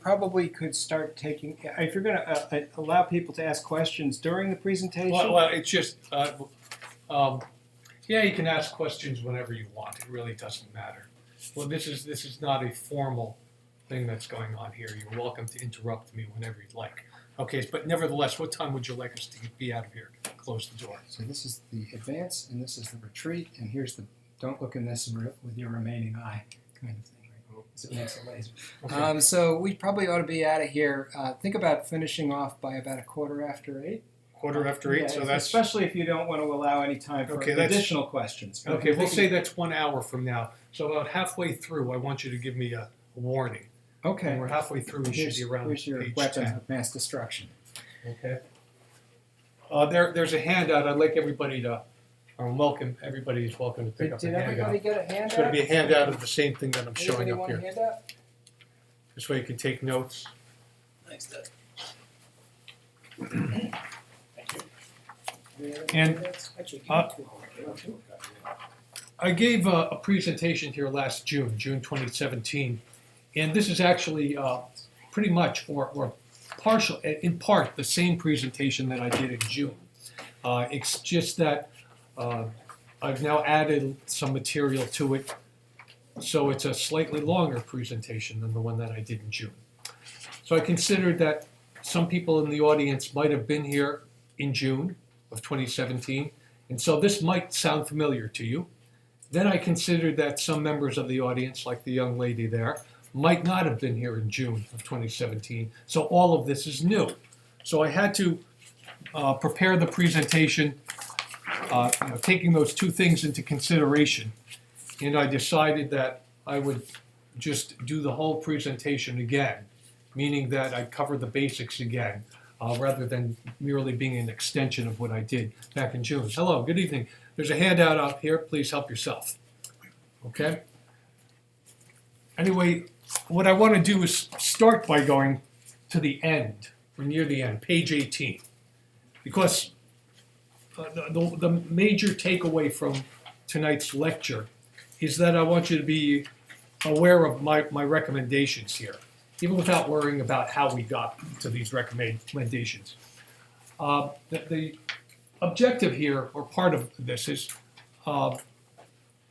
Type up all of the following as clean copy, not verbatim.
probably could start taking, if you're going to allow people to ask questions during the presentation. Well, it's just, yeah, you can ask questions whenever you want. It really doesn't matter. Well, this is not a formal thing that's going on here. You're welcome to interrupt me whenever you'd like. Okay, but nevertheless, what time would you like us to be out of here? Close the door. So this is the advance, and this is the retreat, and here's the don't look in this with your remaining eye kind of thing, right? Because it makes a laser. Okay. So we probably ought to be out of here. Think about finishing off by about 8:15. 8:15, Yeah, so that's... especially if you don't want to allow any time for Okay, that's- additional questions. But Okay, if we'll you're say thinking- that's 1 hour from now. So about halfway through, I want you to give me a warning. Okay. When we're halfway through, we should be around Here's your page weapon 10. of mass destruction. Okay. There's a handout. I'd like everybody to, or welcome, everybody is welcome to pick up a Did everybody handout. get a handout? It's going to be a handout of the same thing that I'm showing Anybody up want a here. handout? This way you can take notes. Thanks, Doug. And, Actually, uh, I gave a presentation here last June 2017, and this is actually pretty much, or partial, in part, the same presentation that I did in June. It's just that I've now added some material to it, so it's a slightly longer presentation than the one that I did in June. So I considered that some people in the audience might have been here in June of 2017, and so this might sound familiar to you. Then I considered that some members of the audience, like the young lady there, might not have been here in June of 2017, so all of this is new. So I had to prepare the presentation, taking those two things into consideration, and I decided that I would just do the whole presentation again, meaning that I'd cover the basics again, rather than merely being an extension of what I did back in June. Hello, good evening. There's a handout up here. Please help yourself. Okay? Anyway, what I want to do is start by going to the end, or near the end, page 18. Because the major takeaway from tonight's lecture is that I want you to be aware of my recommendations here, even without worrying about how we got to these recommendations. The objective here, or part of this, is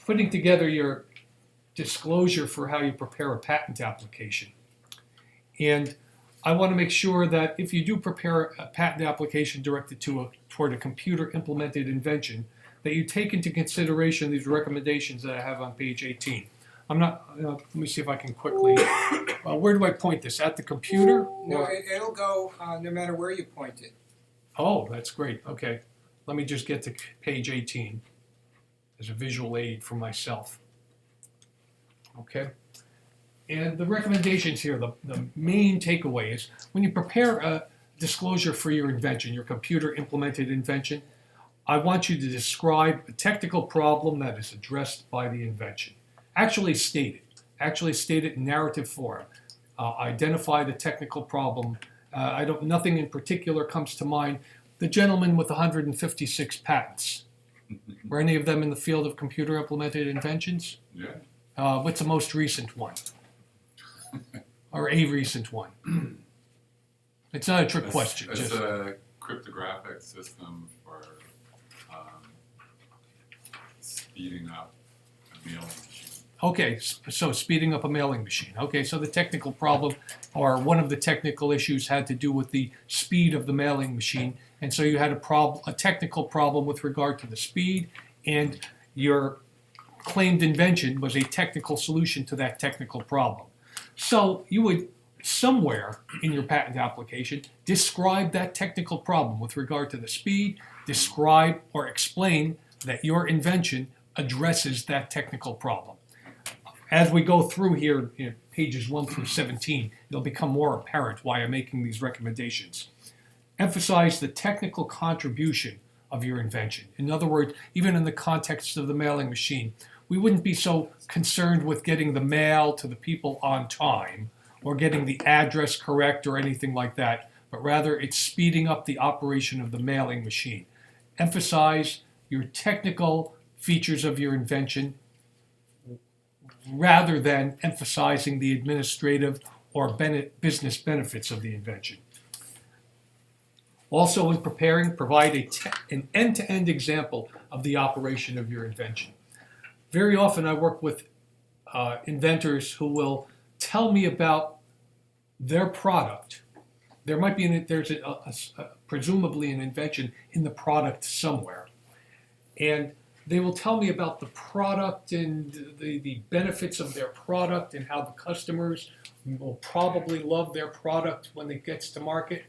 putting together your disclosure for how you prepare a patent application. And I want to make sure that if you do prepare a patent application directed toward a computer-implemented invention, that you take into consideration these recommendations that I have on page 18. I'm not, let me see if I can quickly, where do I point this? At the computer? No, it'll go no matter where you point it. Oh, that's great. Okay. Let me just get to page 18 as a visual aid for myself. Okay. And the recommendations here, the main takeaway is when you prepare a disclosure for your invention, your computer implemented invention, I want you to describe a technical problem that is addressed by the invention. Actually state it in narrative form. Identify the technical problem. Nothing in particular comes to mind. The gentleman with 156 patents. Were any of them in the field of computer implemented inventions? Yeah. What's the most recent one? Or a recent one? It's not a trick question. It's Just, a cryptographic system for speeding up a mailing machine. okay, so speeding up a mailing machine. Okay, so the technical problem, or one of the technical issues, had to do with the speed of the mailing machine, and so you had a technical problem with regard to the speed, and your claimed invention was a technical solution to that technical problem. So you would, somewhere in your patent application, describe that technical problem with regard to the speed, describe or explain that your invention addresses that technical problem. As we go through here, pages 1 through 17, it'll become more apparent why I'm making these recommendations. Emphasize the technical contribution of your invention. In other words, even in the context of the mailing machine, we wouldn't be so concerned with getting the mail to the people on time or getting the address correct or anything like that, but rather it's speeding up the operation of the mailing machine. Emphasize your technical features of your invention rather than emphasizing the administrative or business benefits of the invention. Also, in preparing, provide an end-to-end example of the operation of your invention. Very often I work with inventors who will tell me about their product. There might be there's presumably an invention in the product somewhere. And they will tell me about the product and the benefits of their product and how the customers will probably love their product when it gets to market.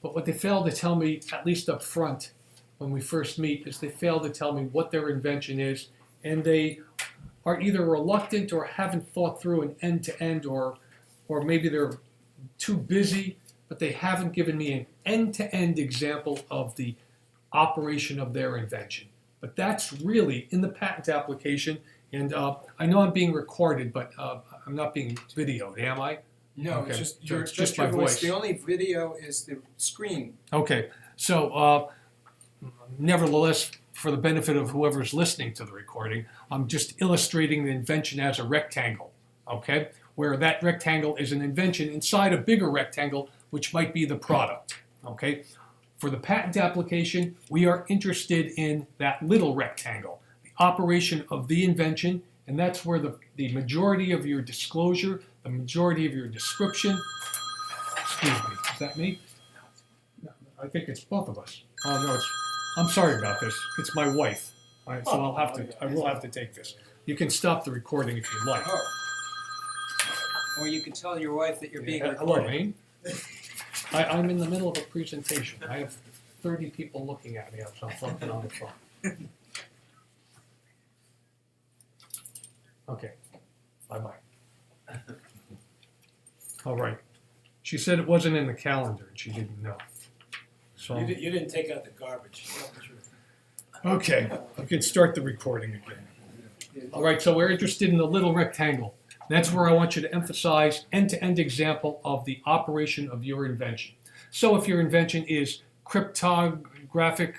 But what they fail to tell me, at least up front when we first meet, is they fail to tell me what their invention is, and they are either reluctant or haven't thought through an end-to-end, or maybe they're too busy, but they haven't given me an end-to-end example of the operation of their invention. But that's really in the patent application, and I know I'm being recorded, but I'm not being videoed, am I? No, Okay. it's So it's just my your voice. voice. The only video is the screen. Okay, so nevertheless, for the benefit of whoever's listening to the recording, I'm just illustrating the invention as a rectangle, okay? Where that rectangle is an invention inside a bigger rectangle, which might be the product, okay? For the patent application, we are interested in that little rectangle, the operation of the invention, and that's where the majority of your disclosure, the majority of your description, excuse me, is that me? No, I think it's both of us. Oh no, I'm sorry about this. It's my wife. All right, so I will have to take this. You can stop the recording if you like. Oh. Or you can tell your wife that you're being Hello, recorded. Amy. I'm in the middle of a presentation. I have 30 people looking at me as I'm talking on the phone. Okay, bye-bye. All right. She said it wasn't in the calendar and she didn't know. So, You didn't take out the garbage. Tell the truth. okay, you can start the recording again. All right, so we're interested in the little rectangle. That's where I want you to emphasize end-to-end example of the operation of your invention. So if your invention is cryptographic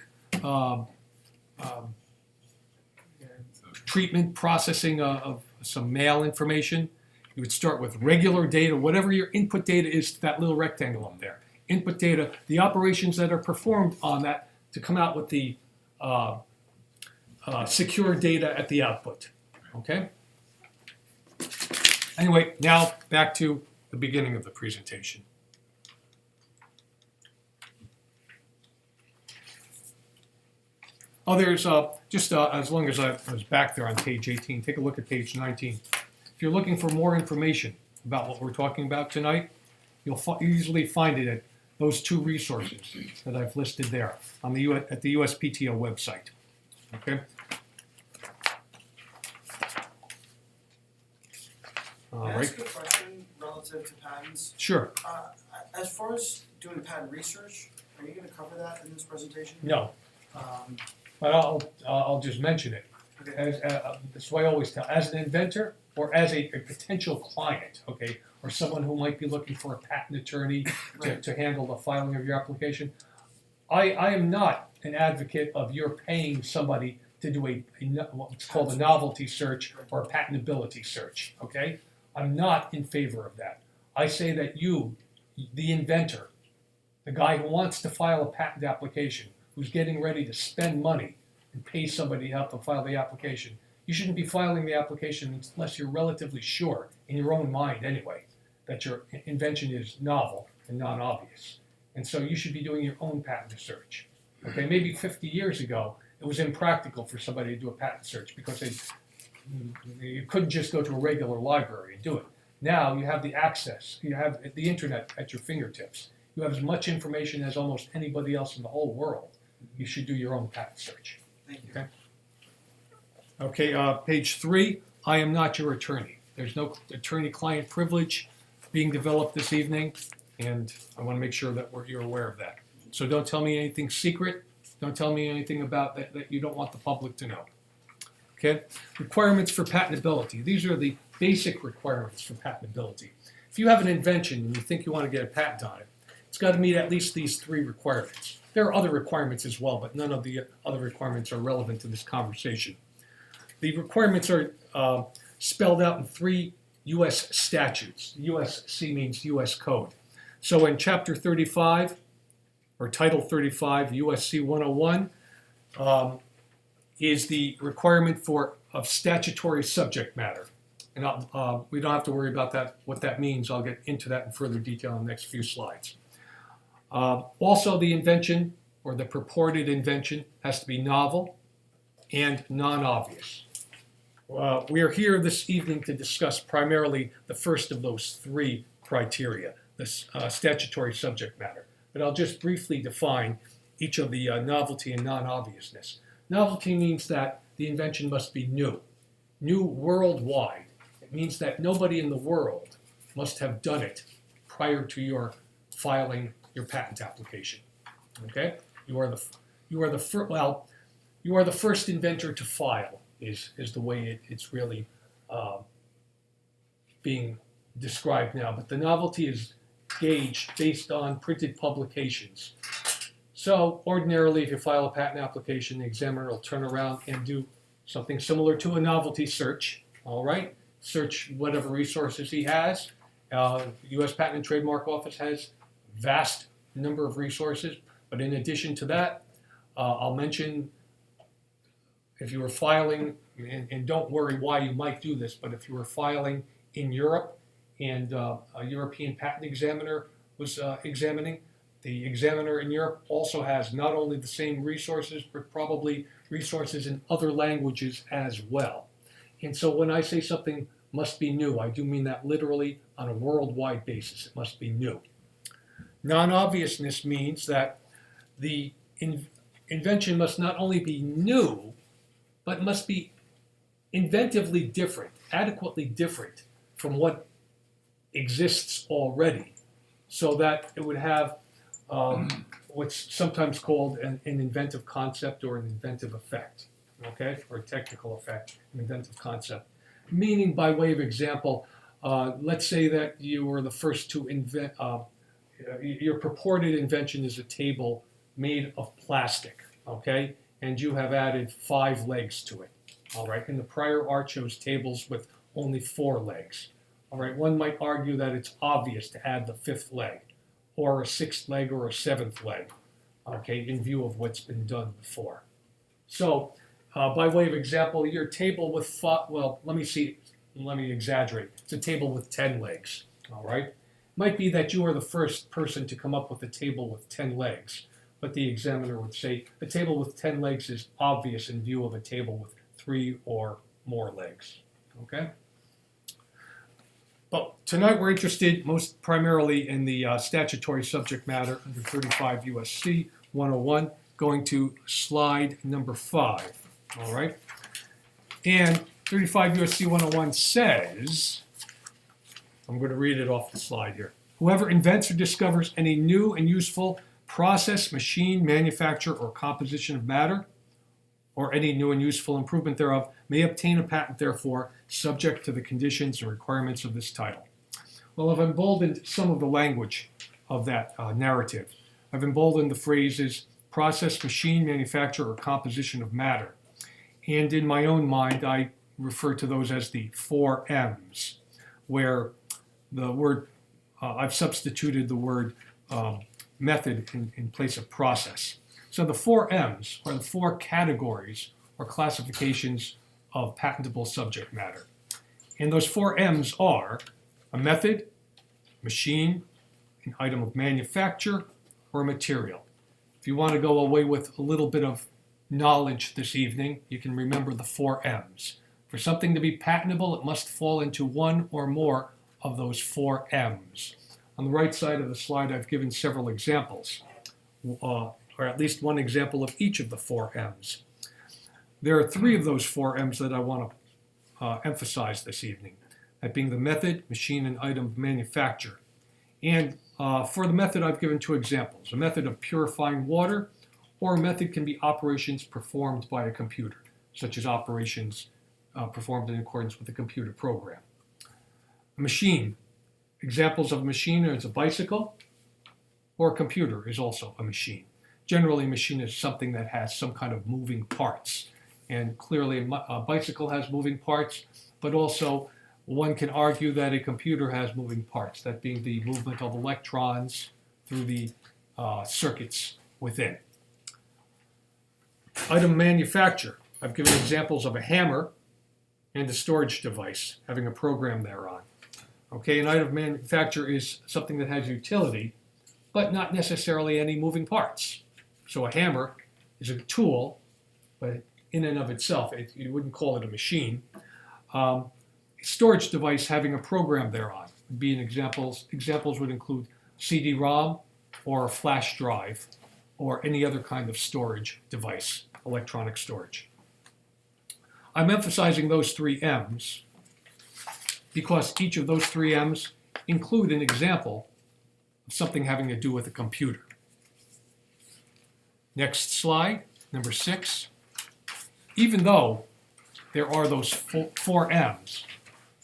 treatment, processing of some mail information, you would start with regular data, whatever your input data is to that little rectangle up there. Input data, the operations that are performed on that to come out with the secure data at the output, okay? Anyway, now back to the beginning of the presentation. Oh, there's as long as I was back there on page 18, take a look at page 19. If you're looking for more information about what we're talking about tonight, you'll easily find it at those two resources that I've listed there on at the USPTO website. Okay. All Can I right. ask a question relative to patents? Sure. As far as doing patent research, are you going to cover that in this presentation? No, Um, but I'll just mention it. okay. That's why I always tell, as an inventor or as a potential client, okay, or someone who might be looking for a patent attorney to handle the filing of your application, I am not an advocate of your paying somebody to do what's called a novelty search or a patentability search, okay? I'm not in favor of that. I say that you, the inventor, the guy who wants to file a patent application, who's getting ready to spend money and pay somebody out to file the application, you shouldn't be filing the application unless you're relatively sure, in your own mind anyway, that your invention is novel and non-obvious. And so you should be doing your own patent search. Okay, maybe 50 years ago, it was impractical for somebody to do a patent search because you couldn't just go to a regular library and do it. Now you have the access, you have the internet at your fingertips. You have as much information as almost anybody else in the whole world. You should do your own patent search. Thank you. Okay. Okay, page 3, I am not your attorney. There's no attorney-client privilege being developed this evening, and I want to make sure that you're aware of that. So don't tell me anything secret. Don't tell me anything about that you don't want the public to know. Okay? Requirements for patentability. These are the basic requirements for patentability. If you have an invention and you think you want to get a patent on it, it's got to meet at least these 3 requirements. There are other requirements as well, but none of the other requirements are relevant to this conversation. The requirements are spelled out in 3 U.S. statutes. USC means U.S. code. So in Chapter 35, or Title 35, USC 101, is the requirement of statutory subject matter. And we don't have to worry about that, what that means. I'll get into that in further detail in the next few slides. Also, the invention, or the purported invention, has to be novel and non-obvious. We are here this evening to discuss primarily the first of those three criteria, the statutory subject matter. But I'll just briefly define each of the novelty and non-obviousness. Novelty means that the invention must be new worldwide. It means that nobody in the world must have done it prior to your filing your patent application. Okay? You are the first inventor to file is the way it's really being described now. But the novelty is gauged based on printed publications. So ordinarily, if you file a patent application, the examiner will turn around and do something similar to a novelty search. All right, search whatever resources he has. U.S. Patent and Trademark Office has vast number of resources. But in addition to that, I'll mention, if you were filing, and don't worry why you might do this, but if you were filing in Europe and a European patent examiner was examining, the examiner in Europe also has not only the same resources, but probably resources in other languages as well. And so when I say something must be new, I do mean that literally on a worldwide basis. It must be new. Non-obviousness means that the invention must not only be new, but must be inventively different, adequately different from what exists already, so that it would have what's sometimes called an inventive concept or an inventive effect, okay, or a technical effect, an inventive concept. Meaning, by way of example, let's say that you were the first to invent, your purported invention is a table made of plastic, okay, and you have added 5 legs to it, all right. In the prior art shows tables with only 4 legs, all right. One might argue that it's obvious to add the 5th leg, or a 6th leg, or a 7th leg, okay, in view of what's been done before. So, by way of example, your table with let me exaggerate. It's a table with 10 legs, all right? Might be that you are the first person to come up with a table with 10 legs, but the examiner would say a table with 10 legs is obvious in view of a table with 3 or more legs, okay? But tonight we're interested most primarily in the statutory subject matter under 35 USC 101, going to slide number 5, all right? And 35 USC 101 says, I'm going to read it off the slide here. Whoever invents or discovers any new and useful process, machine, manufacture, or composition of matter, or any new and useful improvement thereof, may obtain a patent therefor, subject to the conditions and requirements of this title. Well, I've emboldened some of the language of that narrative. I've emboldened the phrases process, machine, manufacture, or composition of matter. And in my own mind, I refer to those as the 4 M's, where the word, I've substituted the word method in place of process. So the 4 M's are the 4 categories or classifications of patentable subject matter. And those 4 M's are a method, machine, an item of manufacture, or a material. If you want to go away with a little bit of knowledge this evening, you can remember the 4 M's. For something to be patentable, it must fall into one or more of those 4 M's. On the right side of the slide, I've given several examples, or at least one example of each of the 4 M's. There are 3 of those 4 M's that I want to emphasize this evening, that being the method, machine, and item of manufacture. And for the method, I've given 2 examples, a method of purifying water, or a method can be operations performed by a computer, such as operations performed in accordance with a computer program. A machine, examples of a machine is a bicycle, or a computer is also a machine. Generally, a machine is something that has some kind of moving parts. And clearly, a bicycle has moving parts, but also one can argue that a computer has moving parts, that being the movement of electrons through the circuits within. Item manufacture. I've given examples of a hammer and a storage device having a program thereon. Okay, an item of manufacture is something that has utility, but not necessarily any moving parts. So a hammer is a tool, but in and of itself, you wouldn't call it a machine. A storage device having a program thereon would be an examples. Examples would include CD-ROM or a flash drive or any other kind of storage device, electronic storage. I'm emphasizing those three M's because each of those three M's include an example of something having to do with a computer. Next slide, number 6. Even though there are those four M's,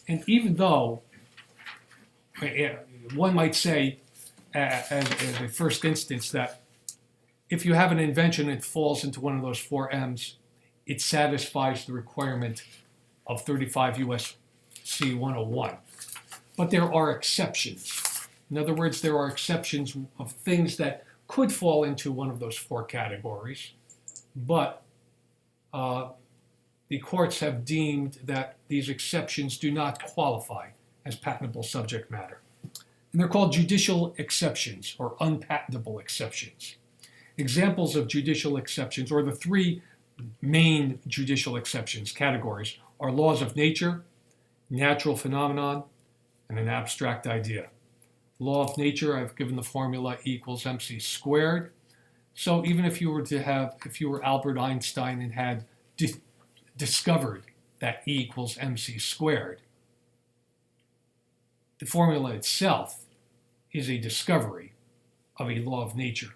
and even though one might say, as a first instance, that if you have an invention that falls into one of those four M's, it satisfies the requirement of 35 U.S.C. 101. But there are exceptions. In other words, there are exceptions of things that could fall into one of those four categories, but the courts have deemed that these exceptions do not qualify as patentable subject matter. And they're called judicial exceptions or unpatentable exceptions. Examples of judicial exceptions, or the three main judicial exceptions categories, are laws of nature, natural phenomenon, and an abstract idea. Law of nature, I've given the formula E equals mc squared. So even if you were Albert Einstein and had discovered that E equals mc squared, the formula itself is a discovery of a law of nature,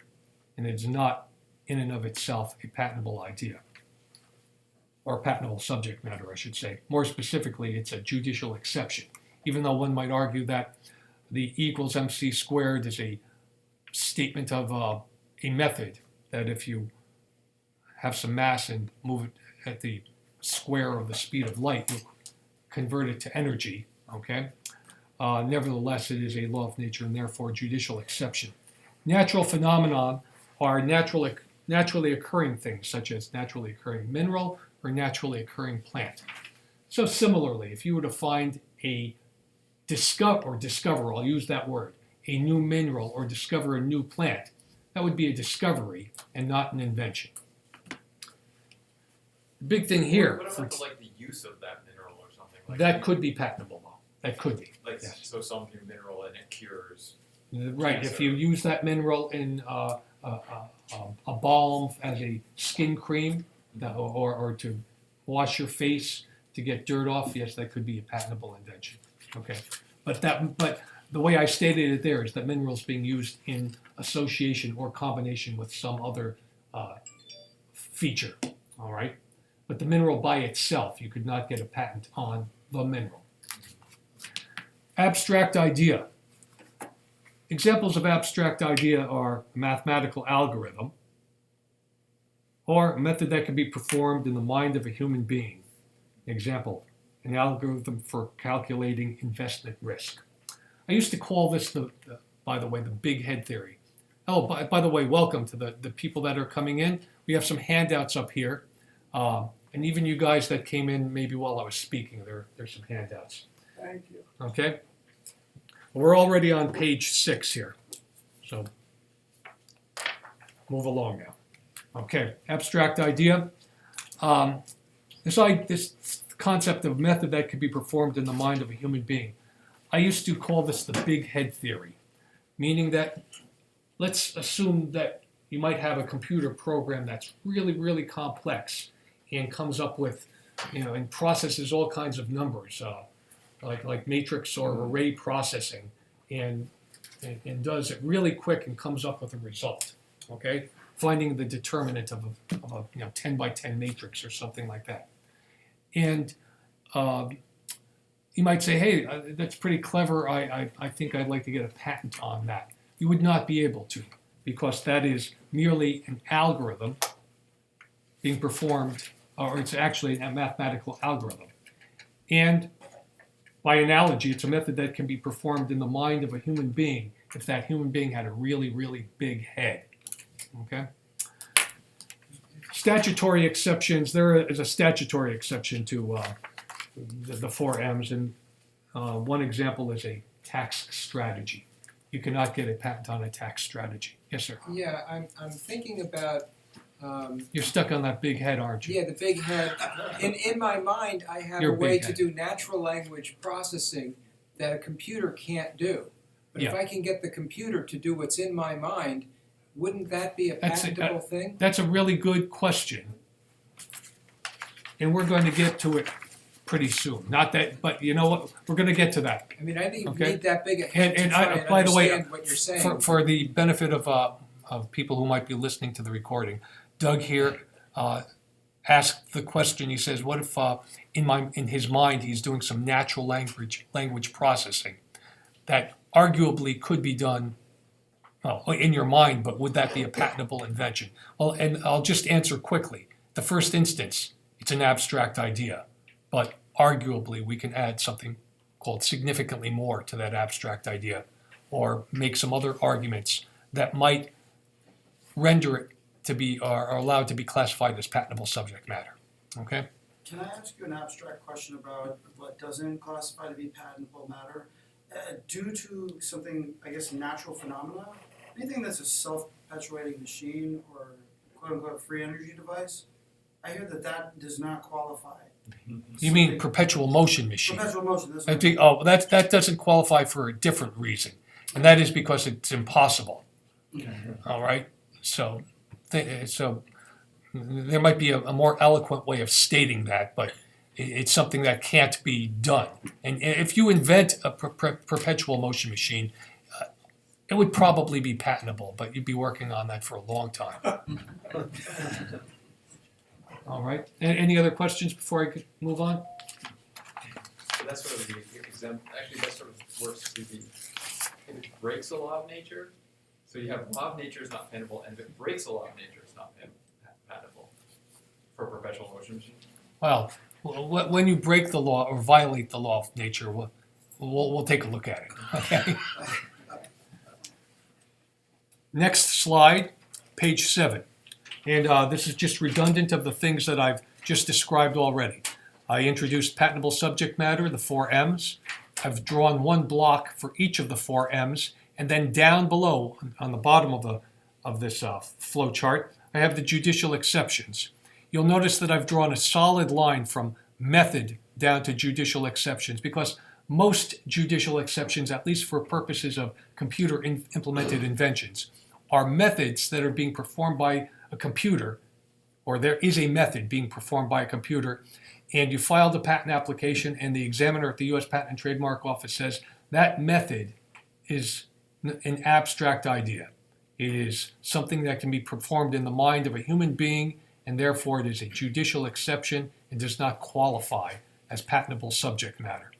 and it's not in and of itself a patentable idea, or patentable subject matter, I should say. More specifically, it's a judicial exception, even though one might argue that the E equals mc squared is a statement of a method that if you have some mass and move it at the square of the speed of light, you convert it to energy, okay? Nevertheless, it is a law of nature and therefore judicial exception. Natural phenomenon are naturally occurring things, such as naturally occurring mineral or naturally occurring plant. So similarly, if you were to find a discover, I'll use that word, a new mineral or discover a new plant, that would be a discovery and not an invention. The big thing here, What about the use of that mineral or something like that could be patentable though. That could be. Like yes. So some new mineral and it cures. Right, if you use that mineral in a balm as a skin cream, or to wash your face to get dirt off, yes, that could be a patentable invention. Okay, but the way I stated it there is that minerals being used in association or combination with some other feature. All right, but the mineral by itself, you could not get a patent on the mineral. Abstract idea. Examples of abstract idea are a mathematical algorithm or a method that can be performed in the mind of a human being. Example, an algorithm for calculating investment risk. I used to call this, by the way, the big head theory. Oh, by the way, welcome to the people that are coming in. We have some handouts up here. And even you guys that came in maybe while I was speaking, there's some handouts. Thank you. Okay? We're already on page 6 here. So move along now. Okay, abstract idea. This concept of method that could be performed in the mind of a human being. I used to call this the big head theory, meaning that let's assume that you might have a computer program that's really, really complex and comes up with, and processes all kinds of numbers, like matrix or array processing, and does it really quick and comes up with a result. Okay, finding the determinant of a 10 by 10 matrix or something like that. And you might say, hey, that's pretty clever. I think I'd like to get a patent on that. You would not be able to, because that is merely an algorithm being performed, or it's actually a mathematical algorithm. And By analogy, it's a method that can be performed in the mind of a human being if that human being had a really, really big head. Okay? Statutory exceptions. There is a statutory exception to the 4 M's, and one example is a tax strategy. You cannot get a patent on a tax strategy. Yes, sir. Yeah, I'm thinking about, You're stuck on that big head, aren't you? yeah, the big head. In my mind, I have Your a way big to head. do natural language processing that a computer can't do. But if Yeah. I can get the computer to do what's in my mind, wouldn't that be a That's it. patentable thing? That's a really good question. And we're going to get to it pretty soon. Not that, but you know what? We're going to get to that. I mean, I think you Okay. need that big a head And to try and by the way, understand what you're saying. For the benefit of people who might be listening to the recording, Doug here asked the question. He says, "What if in his mind he's doing some natural language processing that arguably could be done, well, in your mind, but would that be a patentable invention?" Well, and I'll just answer quickly. The first instance, it's an abstract idea, but arguably we can add something called significantly more to that abstract idea, or make some other arguments that might render it to be, or allowed to be classified as patentable subject matter. Okay? Can I ask you an abstract question about what doesn't classify to be patentable matter? Due to something, I guess, natural phenomena, anything that's a self-perpetuating machine or quote-unquote free energy device, I hear that does not qualify. You mean perpetual motion machine? Perpetual motion, that's I what think, that doesn't qualify for a different reason, and that is because it's impossible. All right? So there might be a more eloquent way of stating that, but it's something that can't be done. And if you invent a perpetual motion machine, it would probably be patentable, but you'd be working on that for a long time. All right. Any other questions before I could move on? So that's sort of the actually that sort of works to the, if it breaks a law of nature, so you have law of nature is not patentable, and if it breaks a law of nature, it's not patentable for a perpetual motion machine. Well, when you break the law or violate the law of nature, we'll take a look at it. Okay. Next slide, page 7. And this is just redundant of the things that I've just described already. I introduced patentable subject matter, the 4 M's. I've drawn one block for each of the 4 M's, and then down below, on the bottom of this flow chart, I have the judicial exceptions. You'll notice that I've drawn a solid line from method down to judicial exceptions, because most judicial exceptions, at least for purposes of computer implemented inventions, are methods that are being performed by a computer, or there is a method being performed by a computer, and you filed a patent application, and the examiner at the U.S. Patent and Trademark Office says that method is an abstract idea. It is something that can be performed in the mind of a human being, and therefore it is a judicial exception and does not qualify as patentable subject matter.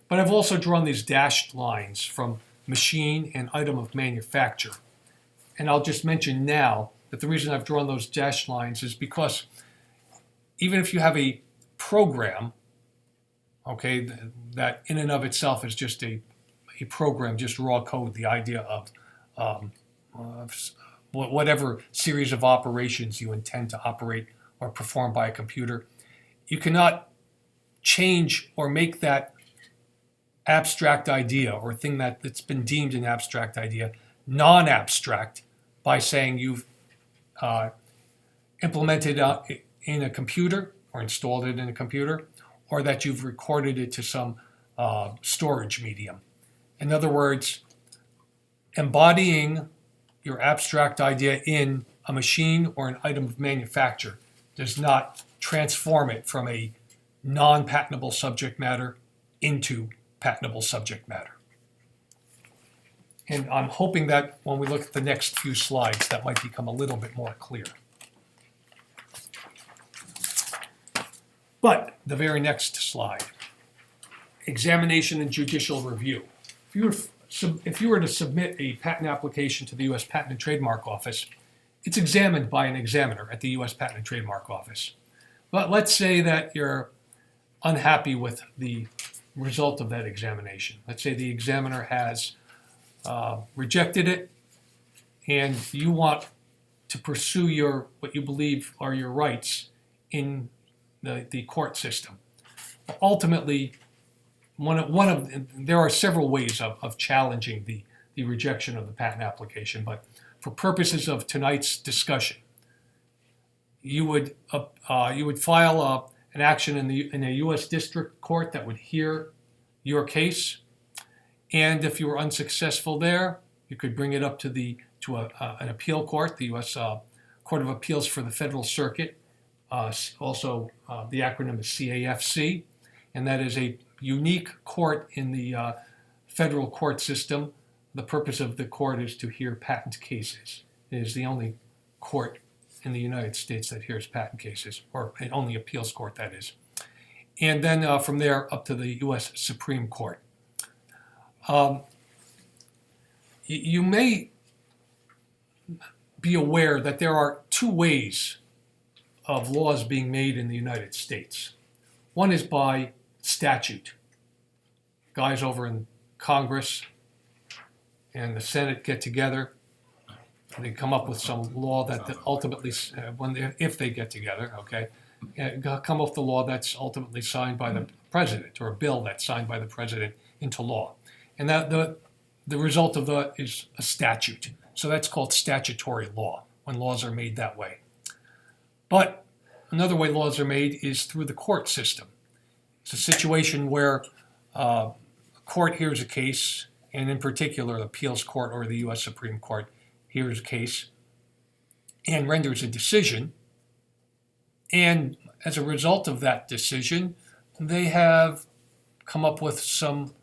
But I've also drawn these dashed lines from machine and item of manufacture. And I'll just mention now that the reason I've drawn those dashed lines is because even if you have a program, okay, that in and of itself is just a program, just raw code, the idea of whatever series of operations you intend to operate or perform by a computer, you cannot change or make that abstract idea or thing that's been deemed an abstract idea non-abstract by saying you've implemented it in a computer or installed it in a computer, or that you've recorded it to some storage medium. In other words, embodying your abstract idea in a machine or an item of manufacture does not transform it from a non-patentable subject matter into patentable subject matter. And I'm hoping that when we look at the next few slides, that might become a little bit more clear. But the very next slide, examination and judicial review. If you were to submit a patent application to the U.S. Patent and Trademark Office, it's examined by an examiner at the U.S. Patent and Trademark Office. But let's say that you're unhappy with the result of that examination. Let's say the examiner has rejected it, and you want to pursue what you believe are your rights in the court system. Ultimately, there are several ways of challenging the rejection of the patent application, but for purposes of tonight's discussion, you would file an action in a U.S. District Court that would hear your case, and if you were unsuccessful there, you could bring it up to an appeal court, the U.S. Court of Appeals for the Federal Circuit. Also, the acronym is CAFC, and that is a unique court in the federal court system. The purpose of the court is to hear patent cases. It is the only court in the United States that hears patent cases, or only appeals court, that is. And then from there up to the U.S. Supreme Court. You may be aware that there are two ways of laws being made in the United States. One is by statute. Guys over in Congress and the Senate get together, and they come up with some law that ultimately, if they get together, okay, come up with the law that's ultimately signed by the president, or a bill that's signed by the president into law. And that the result of that is a statute. So that's called statutory law, when laws are made that way. But another way laws are made is through the court system. It's a situation where a court hears a case, and in particular, the appeals court or the U.S. Supreme Court hears a case and renders a decision. And as a result of that decision, they have come up with some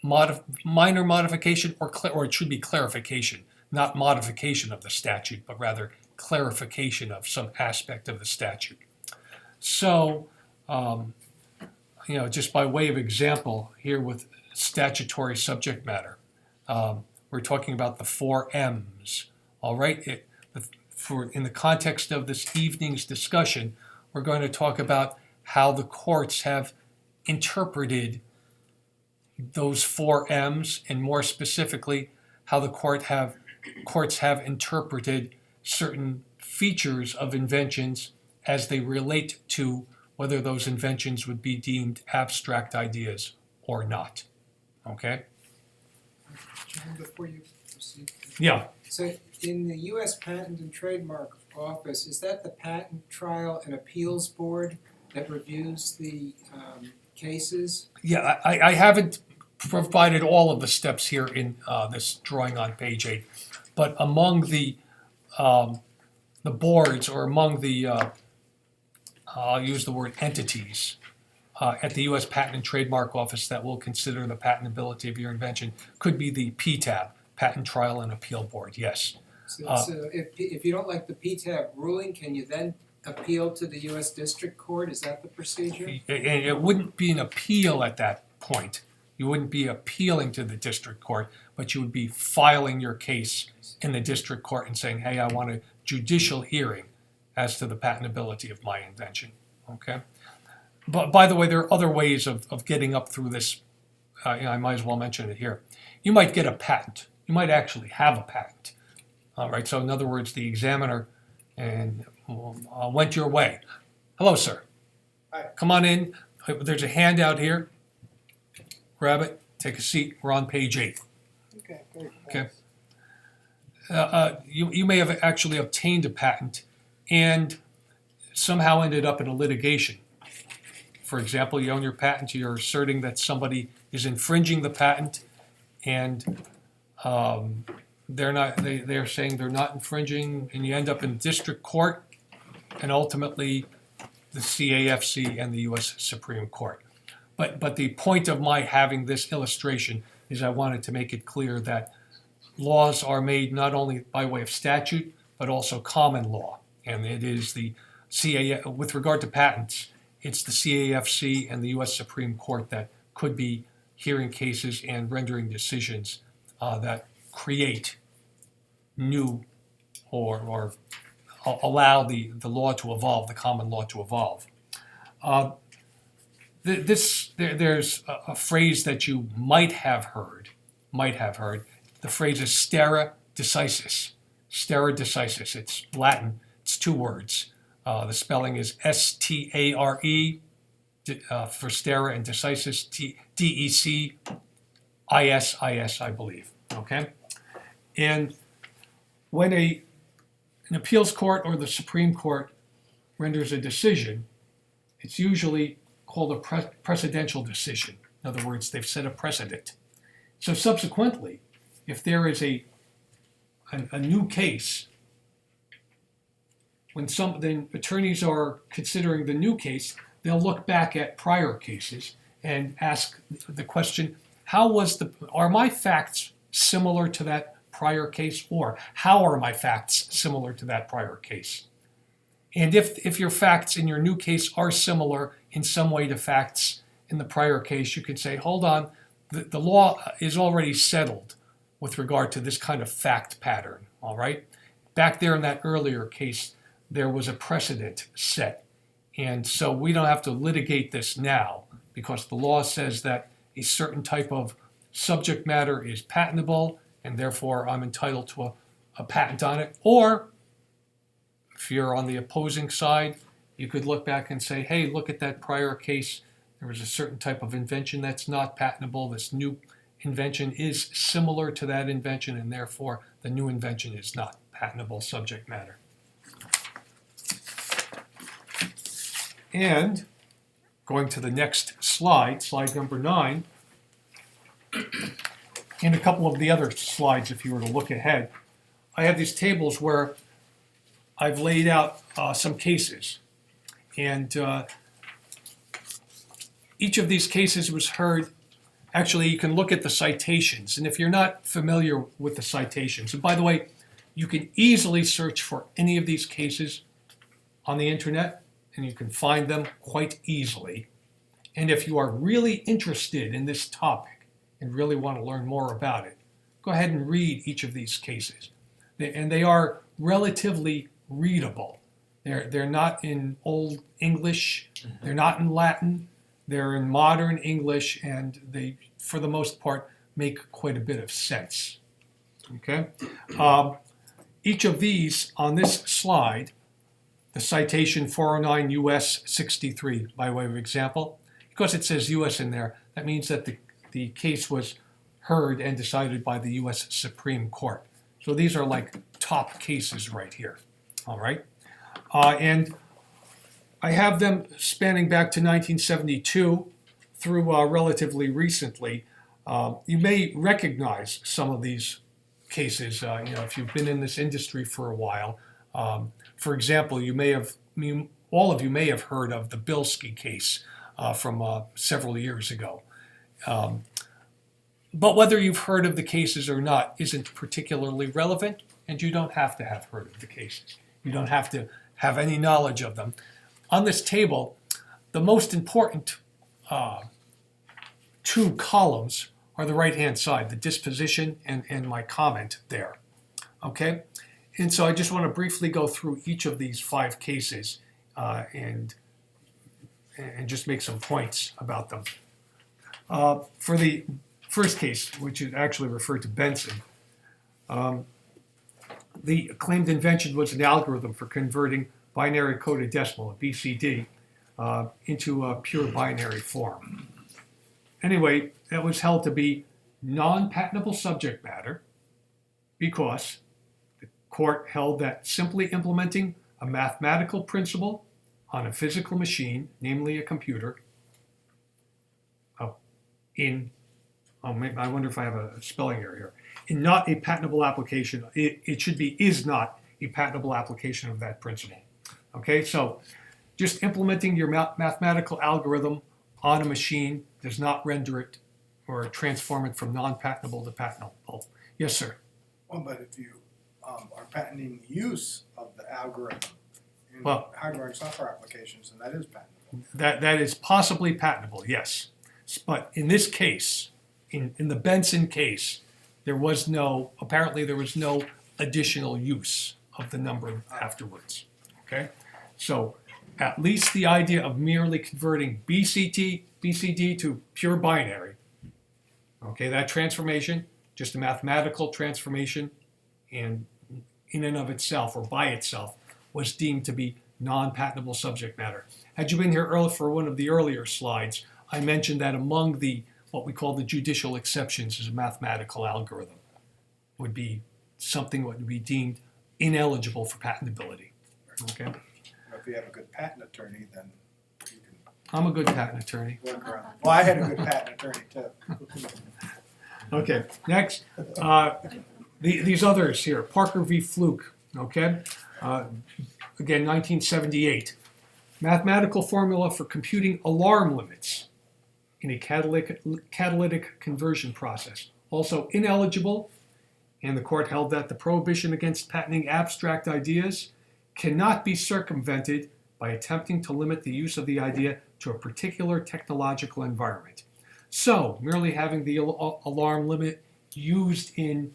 minor modification, or it should be clarification, not modification of the statute, but rather clarification of some aspect of the statute. So, just by way of example, here with statutory subject matter, we're talking about the 4 M's. All right. In the context of this evening's discussion, we're going to talk about how the courts have interpreted those 4 M's, and more specifically, how the courts have interpreted certain features of inventions as they relate to whether those inventions would be deemed abstract ideas or not. Okay? John, before you proceed. Yeah. So in the U.S. Patent and Trademark Office, is that the Patent Trial and Appeals Board that reviews the cases? Yeah, I haven't provided all of the steps here in this drawing on page 8, but among the boards, or among the, I'll use the word entities, at the U.S. Patent and Trademark Office that will consider the patentability of your invention could be the PTAB, Patent Trial and Appeal Board, yes. So if you don't like the PTAB ruling, can you then appeal to the U.S. District Court? Is that the procedure? It wouldn't be an appeal at that point. You wouldn't be appealing to the district court, but you would be filing your case in the district court and saying, hey, I want a judicial hearing as to the patentability of my invention, okay? But by the way, there are other ways of getting up through this. I might as well mention it here. You might get a patent. You might actually have a patent. All right, so in other words, the examiner went your way. Hello, sir. Hi. Come on in. There's a handout here. Grab it, take a seat. We're on page 8. Okay, great. Okay. You may have actually obtained a patent and somehow ended up in a litigation. For example, you own your patent, you're asserting that somebody is infringing the patent, and they're saying they're not infringing, and you end up in district court, and ultimately the CAFC and the U.S. Supreme Court. But the point of my having this illustration is I wanted to make it clear that laws are made not only by way of statute, but also common law. And it is the with regard to patents, it's the CAFC and the U.S. Supreme Court that could be hearing cases and rendering decisions that create new or allow the law to evolve, the common law to evolve. This there's a phrase that you might have heard. The phrase is stare decisis. Stare decisis. It's Latin. It's 2 words. The spelling is stare for stare, and decisis decis, I believe. Okay, and when an appeals court or the Supreme Court renders a decision, it's usually called a precedential decision. In other words, they've set a precedent. So subsequently, if there is a new case, when then attorneys are considering the new case, they'll look back at prior cases and ask the question, are my facts similar to that prior case, or how are my facts similar to that prior case? And if your facts in your new case are similar in some way to facts in the prior case, you could say, hold on, the law is already settled with regard to this kind of fact pattern, all right? Back there in that earlier case, there was a precedent set. And so we don't have to litigate this now because the law says that a certain type of subject matter is patentable and therefore I'm entitled to a patent on it. Or if you're on the opposing side, you could look back and say, hey, look at that prior case. There was a certain type of invention that's not patentable. This new invention is similar to that invention, and therefore the new invention is not patentable subject matter. And going to the next slide, slide number 9, and a couple of the other slides if you were to look ahead, I have these tables where I've laid out some cases. And each of these cases was heard. Actually, you can look at the citations. And if you're not familiar with the citations, and by the way, you can easily search for any of these cases on the internet, and you can find them quite easily. And if you are really interested in this topic and really want to learn more about it, go ahead and read each of these cases. And they are relatively readable. They're not in Old English, they're not in Latin, they're in modern English, and they, for the most part, make quite a bit of sense. Okay? Each of these on this slide, the citation 409 US 63, by way of example, because it says US in there, that means that the case was heard and decided by the US Supreme Court. So these are like top cases right here. All right, and I have them spanning back to 1972 through relatively recently. You may recognize some of these cases, if you've been in this industry for a while. For example, all of you may have heard of the Bilski case from several years ago. But whether you've heard of the cases or not isn't particularly relevant, and you don't have to have heard of the cases. You don't have to have any knowledge of them. On this table, the most important 2 columns are the right-hand side, the disposition and my comment there. Okay? And so I just want to briefly go through each of these 5 cases and just make some points about them. For the first case, which is actually referred to Benson, the claimed invention was an algorithm for converting binary coded decimal, a BCD, into a pure binary form. Anyway, that was held to be non-patentable subject matter because the court held that simply implementing a mathematical principle on a physical machine, namely a computer, I wonder if I have a spelling error here. In not a patentable application, it should be is not a patentable application of that principle. Okay, so just implementing your mathematical algorithm on a machine does not render it or transform it from non-patentable to patentable. Yes, sir. Well, but if you are patenting the use of the algorithm in hardware and software applications, then that is patentable. That is possibly patentable, yes. But in this case, in the Benson case, apparently there was no additional use of the number afterwards. Okay? So at least the idea of merely converting BCD BCD to pure binary. Okay, that transformation, just a mathematical transformation, and in and of itself or by itself was deemed to be non-patentable subject matter. Had you been here earlier for one of the earlier slides, I mentioned that among the what we call the judicial exceptions is a mathematical algorithm would be something that would be deemed ineligible for patentability. Okay, If you have a good patent attorney, then you can I'm a good patent attorney. work around. Well, I had a good patent attorney too. Okay, next, these others here, Parker v. Fluke, okay? Again, 1978. Mathematical formula for computing alarm limits in a catalytic conversion process. Also ineligible, and the court held that the prohibition against patenting abstract ideas cannot be circumvented by attempting to limit the use of the idea to a particular technological environment. So, merely having the alarm limit used in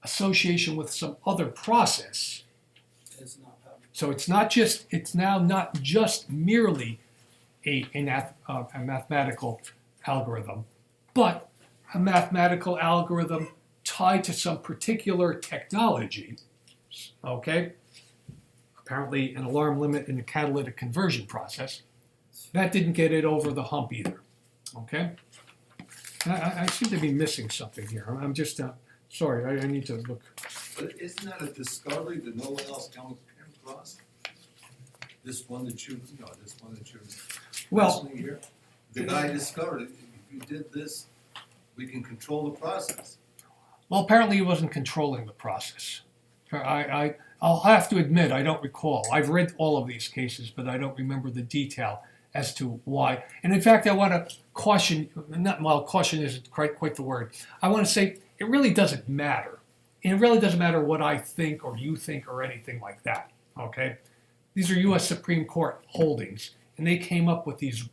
association with some other process. It's not patentable. So it's now not just merely a mathematical algorithm, but a mathematical algorithm tied to some particular technology. Okay? Apparently an alarm limit in the catalytic conversion process. That didn't get it over the hump either. Okay? I seem to be missing something here. I'm just, sorry, I need to look. But isn't that a discovery that no one else came across? This one that you, this one that you're Well, mentioning here? The guy discovered it, if you did this, we can control the process. well, apparently he wasn't controlling the process. I'll have to admit, I don't recall. I've read all of these cases, but I don't remember the detail as to why. And in fact, I want to caution, caution isn't quite the word. I want to say it really doesn't matter. And it really doesn't matter what I think or you think or anything like that, okay? These are U.S. Supreme Court holdings, and they came up with these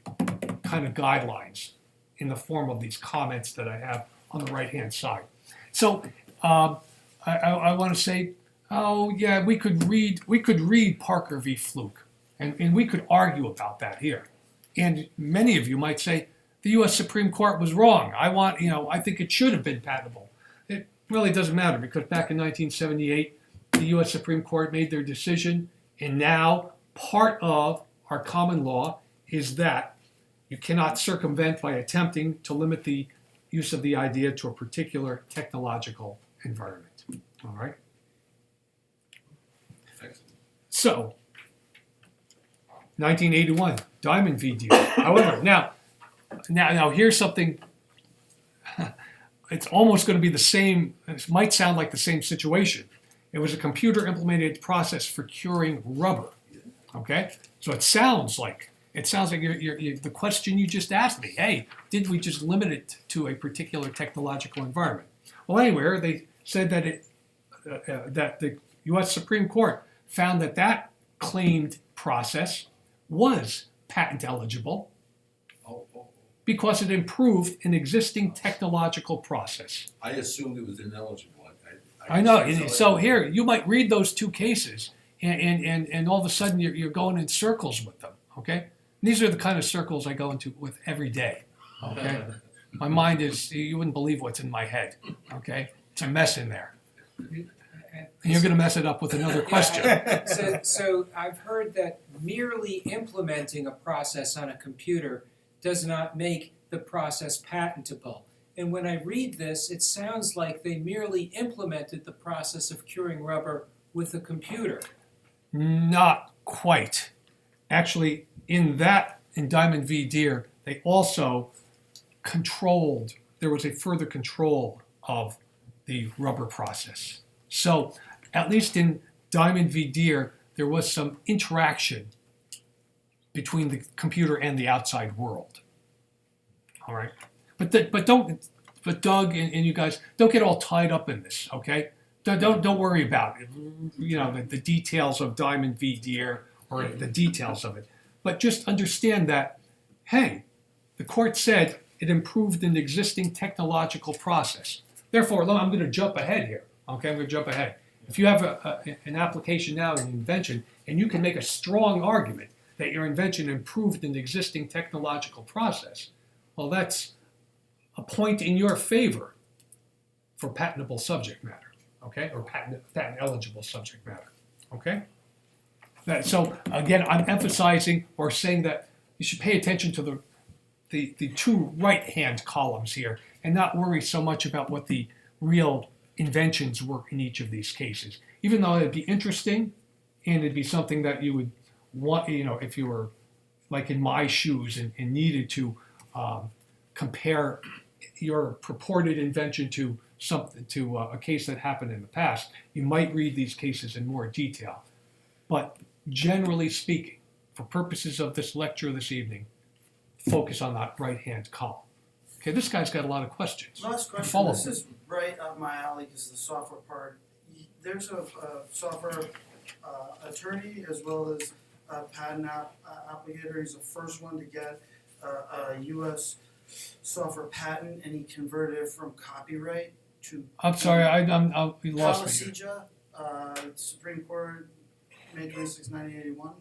kind of guidelines in the form of these comments that I have on the right-hand side. So I want to say, oh yeah, we could read Parker v. Fluke, and we could argue about that here. And many of you might say the U.S. Supreme Court was wrong. I think it should have been patentable. It really doesn't matter because back in 1978, the U.S. Supreme Court made their decision, and now part of our common law is that you cannot circumvent by attempting to limit the use of the idea to a particular technological environment. All right? So, 1981, Diamond v. Deere. However, now here's something. It's almost going to be the same. It might sound like the same situation. It was a computer-implemented process for curing rubber. Okay, so it sounds like the question you just asked me. Hey, did we just limit it to a particular technological environment? Well, anyway, they said that that the U.S. Supreme Court found that claimed process was patent eligible because it improved an existing technological process. I assumed it was ineligible. I know. And so here, you might read those two cases, and all of a sudden you're going in circles with them. Okay, these are the kind of circles I go into with every day. Okay, my mind you wouldn't believe what's in my head. Okay, it's a mess in there. And you're going to mess it up with another question. So I've heard that merely implementing a process on a computer does not make the process patentable. And when I read this, it sounds like they merely implemented the process of curing rubber with a computer. Not quite. Actually, in Diamond v. Deere, they also there was a further control of the rubber process. So, at least in Diamond v. Deere, there was some interaction between the computer and the outside world. All right, but Doug and you guys don't get all tied up in this. Okay, don't worry about it. The details of Diamond v. Deere or the details of it, but just understand that hey, the court said it improved an existing technological process. Therefore, I'm going to jump ahead here. Okay, I'm going to jump ahead. If you have an application now, an invention, and you can make a strong argument that your invention improved an existing technological process, well, that's a point in your favor for patentable subject matter, okay, or patent eligible subject matter, okay? So again, I'm emphasizing or saying that you should pay attention to the two right-hand columns here and not worry so much about what the real inventions were in each of these cases. Even though it'd be interesting and it'd be something that you would want, if you were like in my shoes and needed to compare your purported invention to a case that happened in the past, you might read these cases in more detail. But generally speaking, for purposes of this lecture this evening, focus on that right-hand column. Okay, this guy's got a lot of questions. Last question, Follow this me. is right up my alley, because the software part. There's a software attorney as well as a patent applicator. He's the first one to get a US software patent, and he converted it from copyright to. I'm sorry, we lost me. IACTJohn, Supreme Court, May 26, 1981.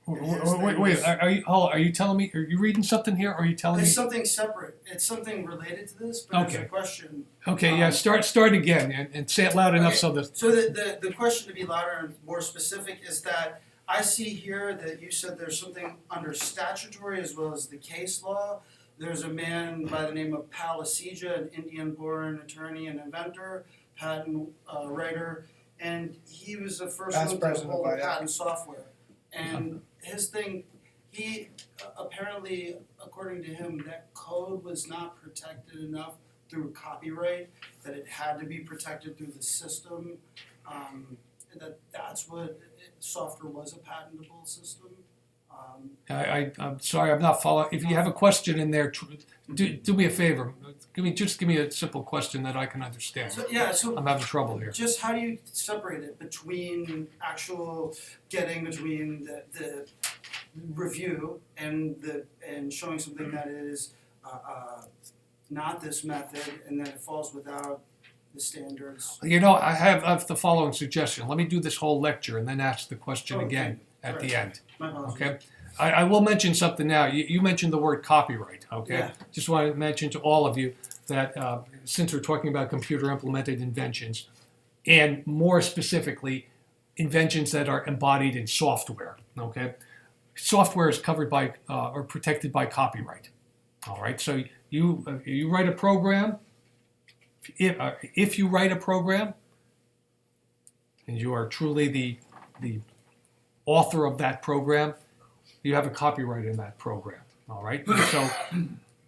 Wait, are you telling me, are you reading something here, or are you telling me? It's something separate. It's something related to this, but there's a Okay. question. Okay, yeah, start again and say it loud enough Okay. so that, So the question, to be louder and more specific, is that I see here that you said there's something under statutory as well as the case law. There's a man by the name of Palasija, an Indian-born attorney and inventor, patent writer, and he was the first Past one to president hold of a IACT. patent software. And his thing, he apparently, according to him, that code was not protected enough through copyright, that it had to be protected through the system. That's what software was, a patentable system. I'm sorry, I'm not following. If you have a question in there, do me a favor. Give me a simple question that I can understand. So I'm having trouble here. just how do you separate it between between the review and showing something that is not this method, and then it falls without the standards? I have the following suggestion. Let me do this whole lecture and then ask the question Okay. again at the end. My apologies. Okay, I will mention something now. You mentioned the word copyright, okay? Yeah. Just want to mention to all of you that since we're talking about computer implemented inventions, and more specifically, inventions that are embodied in software, okay? Software is covered by or protected by copyright, all right? So you write a program, if you write a program, and you are truly the author of that program, you have a copyright in that program, all right? So,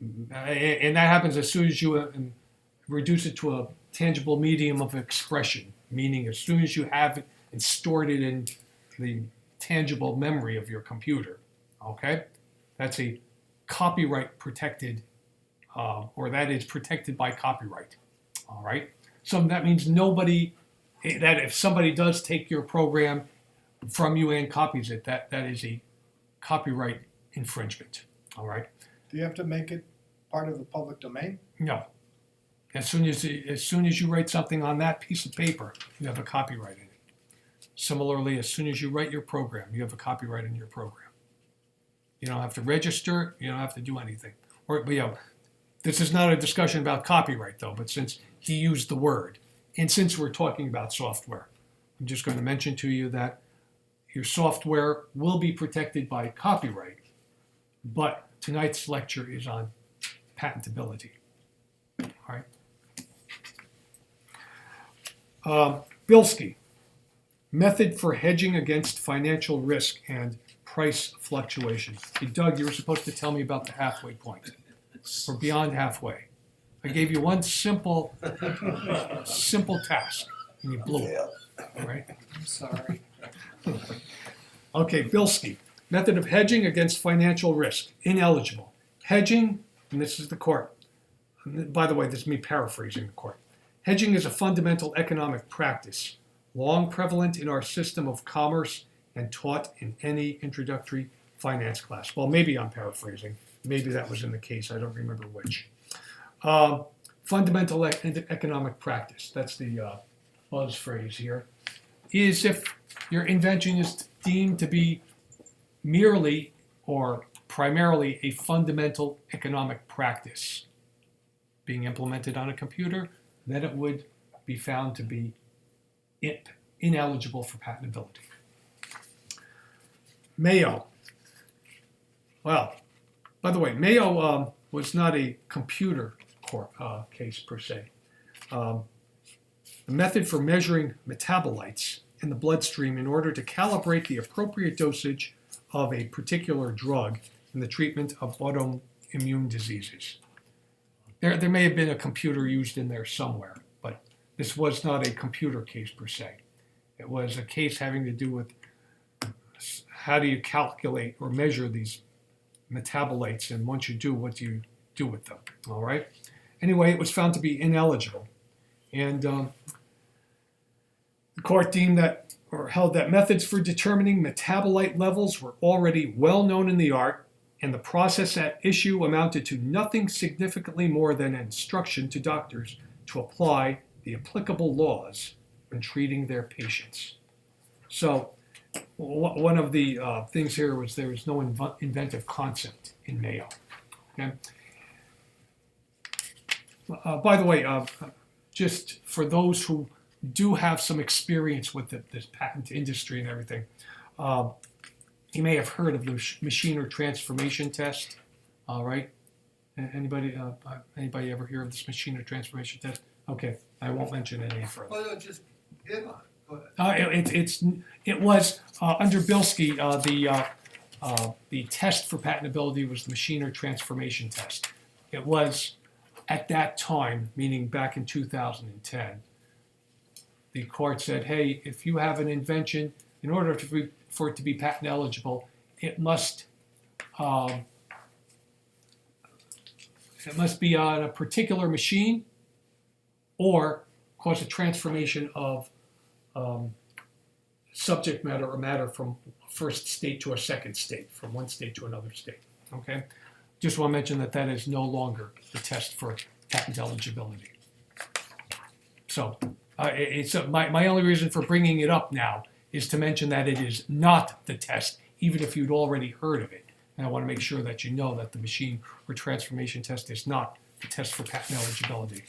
and that happens as soon as you reduce it to a tangible medium of expression, meaning as soon as you have it and stored it in the tangible memory of your computer, okay? That's a copyright protected, or that is protected by copyright, all right? So that means that if somebody does take your program from you and copies it, that is a copyright infringement, all right? Do you have to make it part of the public domain? No. As soon as you write something on that piece of paper, you have a copyright in it. Similarly, as soon as you write your program, you have a copyright in your program. You don't have to register, you don't have to do anything. This is not a discussion about copyright though, but since he used the word, and since we're talking about software, I'm just going to mention to you that your software will be protected by copyright, but tonight's lecture is on patentability. All right. Bilski, method for hedging against financial risk and price fluctuations. Hey, Doug, you were supposed to tell me about the halfway point, or beyond halfway. I gave you one simple task, and you blew it. All right. I'm sorry. Okay, Bilski, method of hedging against financial risk, ineligible. Hedging, and this is the court. By the way, this is me paraphrasing the court. Hedging is a fundamental economic practice, long prevalent in our system of commerce and taught in any introductory finance class. Well, maybe I'm paraphrasing. Maybe that was in the case. I don't remember which. Fundamental economic practice, that's the buzz phrase here, is if your invention is deemed to be merely or primarily a fundamental economic practice being implemented on a computer, then it would be found to be ineligible for patentability. Mayo. Well, by the way, Mayo was not a computer case per se. The method for measuring metabolites in the bloodstream in order to calibrate the appropriate dosage of a particular drug in the treatment of autoimmune diseases. There may have been a computer used in there somewhere, but this was not a computer case per se. It was a case having to do with how do you calculate or measure these metabolites, and once you do, what do you do with them, all right? Anyway, it was found to be ineligible. And the court deemed that, or held that methods for determining metabolite levels were already well known in the art, and the process at issue amounted to nothing significantly more than an instruction to doctors to apply the applicable laws when treating their patients. So one of the things here was there was no inventive concept in Mayo. Okay? By the way, just for those who do have some experience with this patent industry and everything, you may have heard of the Machiner transformation test. All right, anybody ever hear of this Machiner transformation test? Okay, I won't mention it any further. Well, no, just hit on it, go ahead. It was under Bilski, the test for patentability was the Machiner transformation test. It was at that time, meaning back in 2010, the court said, hey, if you have an invention, in order for it to be patent eligible, it must be on a particular machine or cause a transformation of subject matter or matter from first state to a second state, from one state to another state, okay? Just want to mention that that is no longer the test for patent eligibility. So my only reason for bringing it up now is to mention that it is not the test, even if you'd already heard of it. And I want to make sure that you know that the machine or transformation test is not the test for patent eligibility.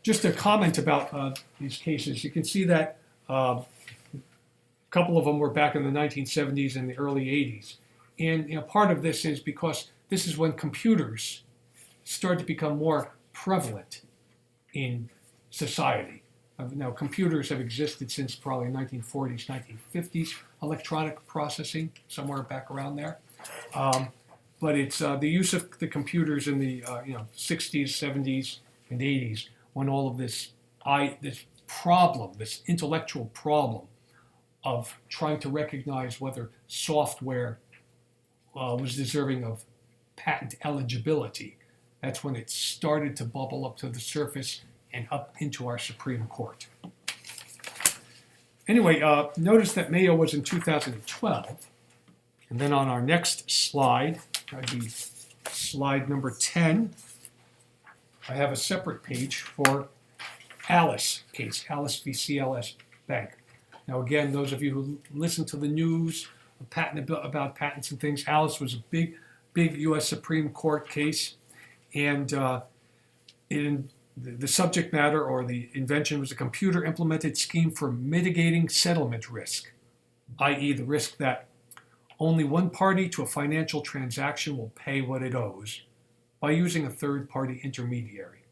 Just a comment about these cases. You can see that a couple of them were back in the 1970s and the early 80s. And part of this is because this is when computers started to become more prevalent in society. Now, computers have existed since probably 1940s, 1950s, electronic processing, somewhere back around there. But it's the use of the computers in the 60s, 70s, and 80s when all of this problem, this intellectual problem of trying to recognize whether software was deserving of patent eligibility. That's when it started to bubble up to the surface and up into our Supreme Court. Anyway, notice that Mayo was in 2012. And then on our next slide, that'd be slide number 10, I have a separate page for Alice case, Alice v. CLS Bank. Now again, those of you who listen to the news about patents and things, Alice was a big U.S. Supreme Court case, and the subject matter or the invention was a computer-implemented scheme for mitigating settlement risk, i.e. the risk that only one party to a financial transaction will pay what it owes by using a third-party intermediary.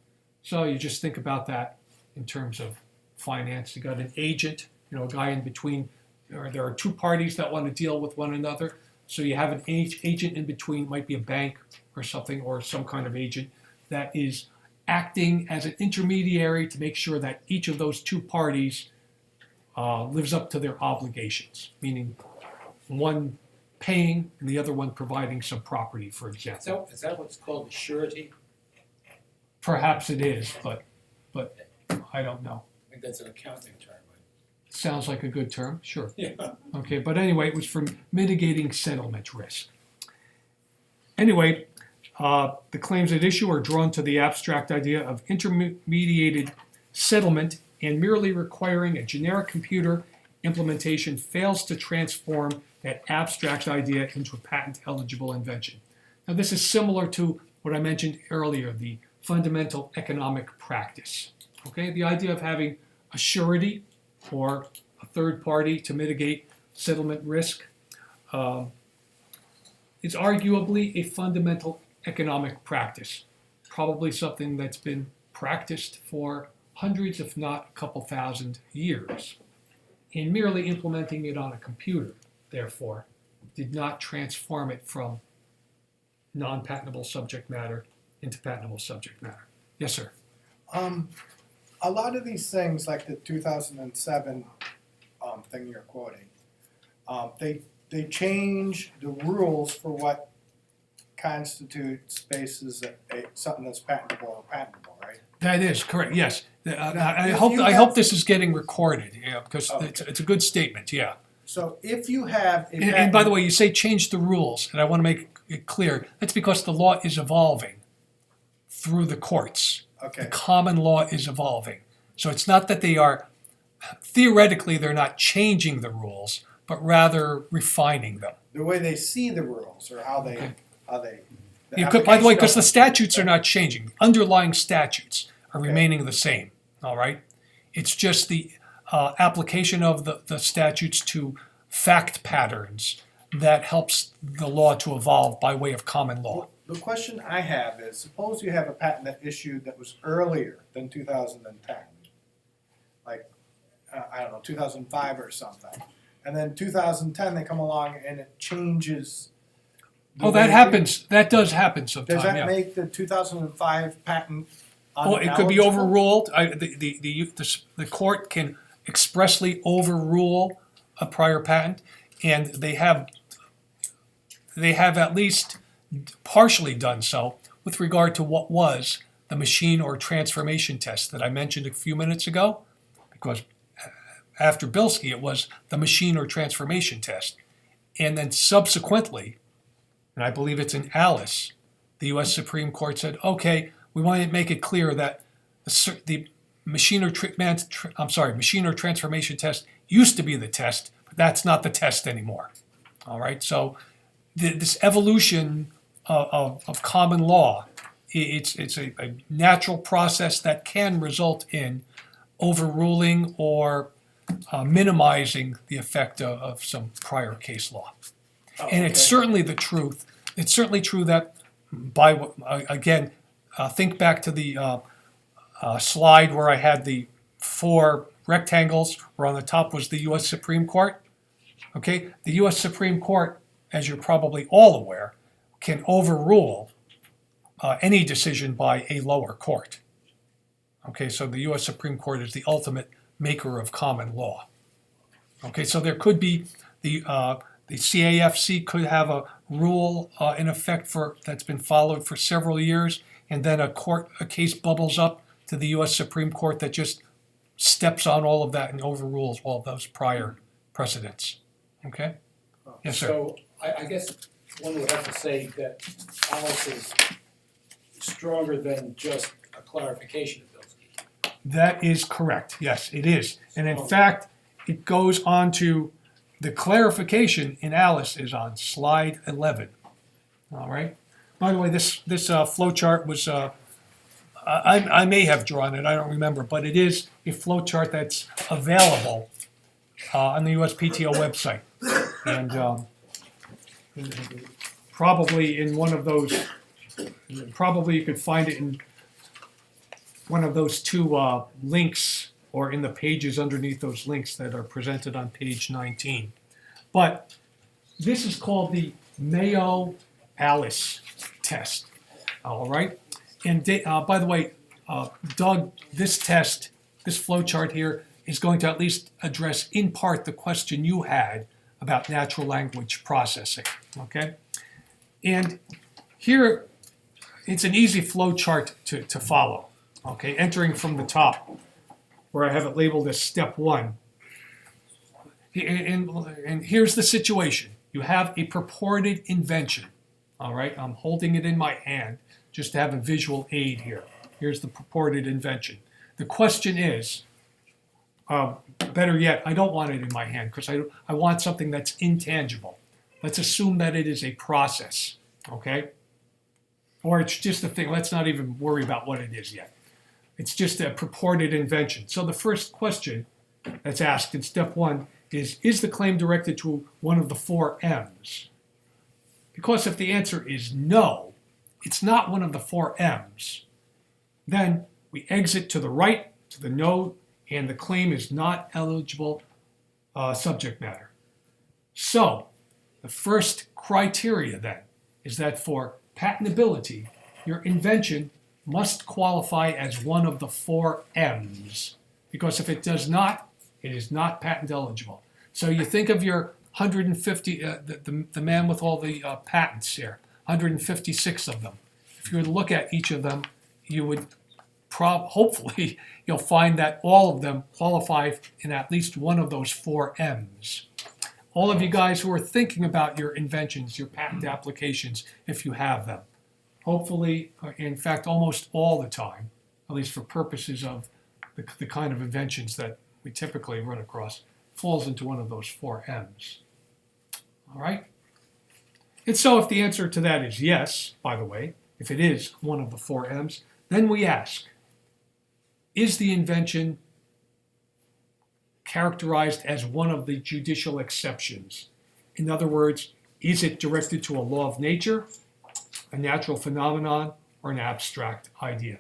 So you just think about that in terms of finance. You got an agent, a guy in between. There are two parties that want to deal with one another. So you have an agent in between, might be a bank or something, or some kind of agent that is acting as an intermediary to make sure that each of those two parties lives up to their obligations, meaning one paying and the other one providing some property, for example. Is that what's called a surety? Perhaps it is, but I don't know. I think that's an accounting term. Sounds like a good term, sure. Yeah. Okay, but anyway, it was for mitigating settlement risk. Anyway, the claims at issue are drawn to the abstract idea of intermediated settlement and merely requiring a generic computer implementation fails to transform that abstract idea into a patent-eligible invention. Now, this is similar to what I mentioned earlier, the fundamental economic practice. Okay, the idea of having a surety or a third party to mitigate settlement risk is arguably a fundamental economic practice, probably something that's been practiced for hundreds, if not a couple thousand years. And merely implementing it on a computer, therefore, did not transform it from non-patentable subject matter into patentable subject matter. Yes, sir. A lot of these things, like the 2007 thing you're quoting, they change the rules for what constitutes spaces something that's patentable or patentable, right? That is correct. Yes. I if hope you I have- hope this is getting recorded. Yeah, because Okay. it's a good statement. Yeah. So if you have a And by the way, you say change the rules, and I want to make it clear that's because the law is evolving through the courts. The okay, common law is evolving. So it's not that they are, theoretically, they're not changing the rules, but rather refining them. the way they see the rules or how they the You could, by the way, application because the of them. statutes are not changing. Underlying statutes are Okay. remaining the same, all right? It's just the application of the statutes to fact patterns that helps the law to evolve by way of common law. The question I have is, suppose you have a patent that issued that was earlier than 2010, like, I don't know, 2005 or something. And then 2010, they come along and it changes. the Oh, that way happens. That does happen Does sometimes, that yeah. make the 2005 patent Oh, it could be uneligible? overruled. The court can expressly overrule a prior patent, and they have at least partially done so with regard to what was the machine or transformation test that I mentioned a few minutes ago, because after Bilski it was the machine or transformation test, and then subsequently, and I believe it's in Alice, the U.S. Supreme Court said, okay, we want to make it clear that the machine or transformation test used to be the test, but that's not the test anymore. All right, so this evolution of common law, it's a natural process that can result in overruling or minimizing the effect of some prior case law. And it's certainly the truth. It's certainly true that think back to the slide where I had the 4 rectangles where on the top was the U.S. Supreme Court. Okay, the U.S. Supreme Court, as you're probably all aware, can overrule any decision by a lower court. Okay, so the U.S. Supreme Court is the ultimate maker of common law. Okay, so there could be the CAFC could have a rule in effect that's been followed for several years, and then a case bubbles up to the U.S. Supreme Court that just steps on all of that and overrules all of those prior precedents. Okay? Yes, sir. So I guess one would have to say that Alice is stronger than just a clarification of Bilski. That is correct. Yes, it is. And in fact, it goes on to the clarification in Alice is on slide 11. All right. By the way, this flow chart was I may have drawn it. I don't remember, but it is a flow chart that's available on the USPTO website, and probably in one of those. Probably you could find it in one of those 2 links, or in the pages underneath those links that are presented on page 19. But this is called the Mayo-Alice test, all right? And by the way, Doug, this test, this flow chart here, is going to at least address in part the question you had about natural language processing, okay? And here, it's an easy flow chart to follow, okay? Entering from the top, where I have it labeled as step 1. And here's the situation. You have a purported invention, all right? I'm holding it in my hand just to have a visual aid here. Here's the purported invention. The question is, about better yet, I don't want it in my hand because I want something that's intangible. Let's assume that it is a process, okay? Or it's just a thing. Let's not even worry about what it is yet. It's just a purported invention. So the first question that's asked in step 1 is the claim directed to one of the 4 M's? Because if the answer is no, it's not one of the 4 M's, then we exit to the right, to the no, and the claim is not eligible subject matter. So the first criteria then is that for patentability, your invention must qualify as one of the 4 M's, because if it does not, it is not patent eligible. So you think of your 150, the man with all the patents here, 156 of them. If you were to look at each of them, you would hopefully you'll find that all of them qualify in at least one of those 4 M's. All of you guys who are thinking about your inventions, your patent applications, if you have them, hopefully, in fact, almost all the time, at least for purposes of the kind of inventions that we typically run across, falls into one of those 4 M's. All right? And so if the answer to that is yes, by the way, if it is one of the 4 M's, then we ask, is the invention characterized as one of the judicial exceptions? In other words, is it directed to a law of nature, a natural phenomenon, or an abstract idea?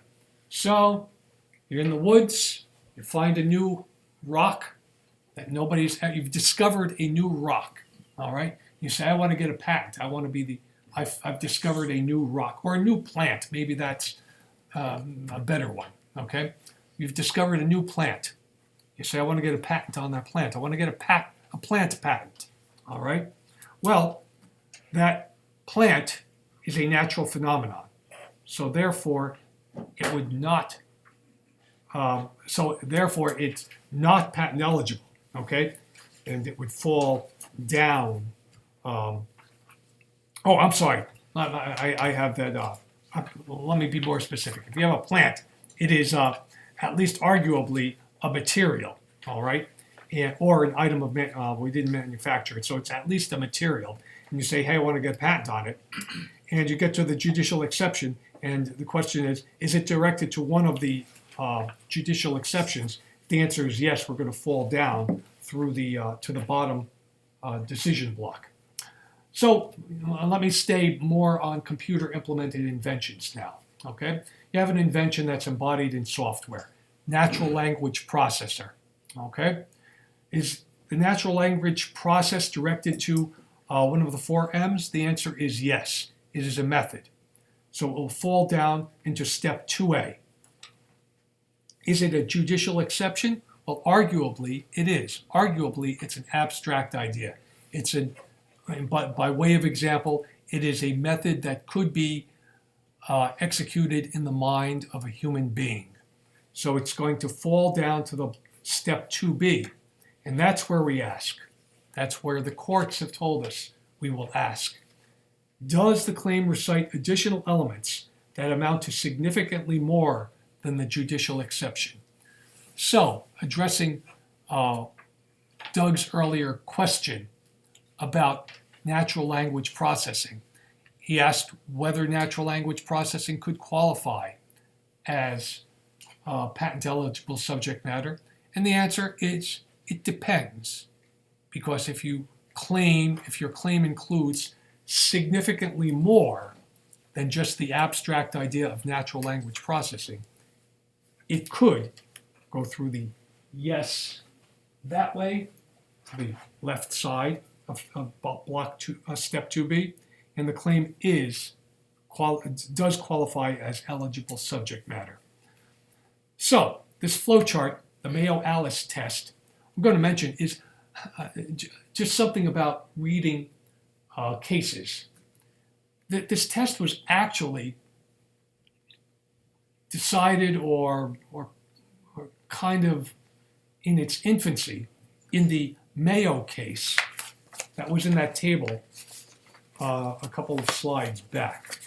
So you're in the woods, you find a new rock that you've discovered a new rock, all right? You say, I want to get a patent. I want to be I've discovered a new rock or a new plant. Maybe that's a better one, okay? You've discovered a new plant. You say, I want to get a patent on that plant. I want to get a plant patent, all right? Well, that plant is a natural phenomenon. So therefore, it would not, it's not patent eligible, okay? And it would fall down. I'm sorry. I have that. Let me be more specific. If you have a plant, it is at least arguably a material, all right? Or an item of, we didn't manufacture it, so it's at least a material. And you say, hey, I want to get a patent on it. And you get to the judicial exception, and the question is it directed to one of the judicial exceptions? If the answer is yes, we're going to fall down through to the bottom decision block. So let me stay more on computer implemented inventions now, okay? You have an invention that's embodied in software, natural language processor, okay? Is the natural language process directed to one of the 4 M's? The answer is yes. It is a method. So it will fall down into step 2A. Is it a judicial exception? Well, arguably it is. Arguably it's an abstract idea. But by way of example, it is a method that could be executed in the mind of a human being. So it's going to fall down to the step 2B. And that's where we ask. That's where the courts have told us we will ask. Does the claim recite additional elements that amount to significantly more than the judicial exception? So, addressing Doug's earlier question about natural language processing, he asked whether natural language processing could qualify as patent eligible subject matter, and the answer is it depends, because if your claim includes significantly more than just the abstract idea of natural language processing, it could go through the yes that way, to the left side of step 2B, and the claim does qualify as eligible subject matter. So this flowchart, the Mayo-Alice test, I'm going to mention is just something about reading cases. This test was actually decided or kind of in its infancy in the Mayo case that was in that table a couple of slides back.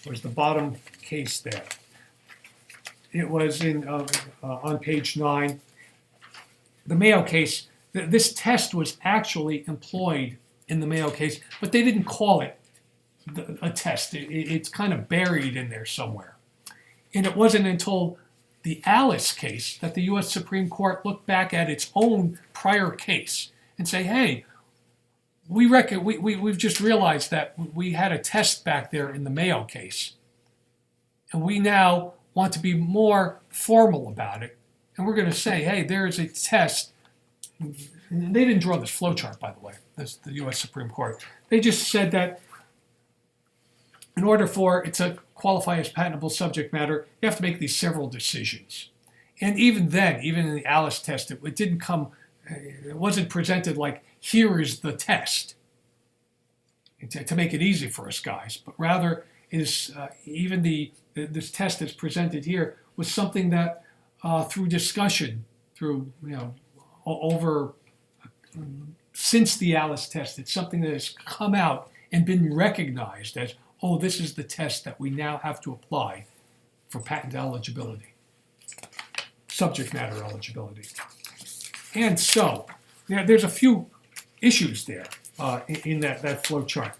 It was the bottom case there. It was on page 9. the Mayo case, this test was actually employed in the Mayo case, but they didn't call it a test. It's kind of buried in there somewhere. And it wasn't until the Alice case that the US Supreme Court looked back at its own prior case and say, hey, we've just realized that we had a test back there in the Mayo case. And we now want to be more formal about it. And we're going to say, hey, there's a test. And they didn't draw this flowchart, by the way, that's the US Supreme Court. They just said that in order for it to qualify as patentable subject matter, you have to make these several decisions. And even then, even in the Alice test, it didn't come, it wasn't presented like, here is the test, to make it easy for us guys, but rather is even this test that's presented here was something that through discussion, through, over, since the Alice test, it's something that has come out and been recognized as, oh, this is the test that we now have to apply for patent eligibility, subject matter eligibility. And so, there's a few issues there in that flow chart.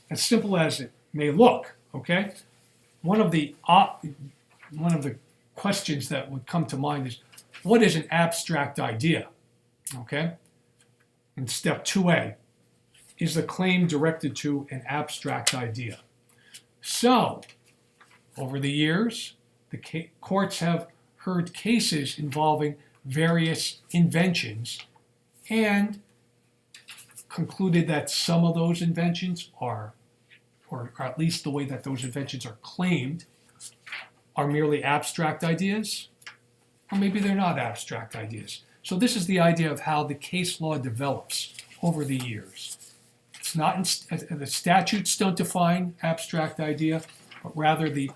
As simple as it may look, okay? One of the questions that would come to mind is, what is an abstract idea? Okay? In step 2A, is the claim directed to an abstract idea? So, over the years, the courts have heard cases involving various inventions and concluded that some of those inventions are, or at least the way that those inventions are claimed, are merely abstract ideas, or maybe they're not abstract ideas. So this is the idea of how the case law develops over the years. It's not, the statutes don't define abstract idea, but rather the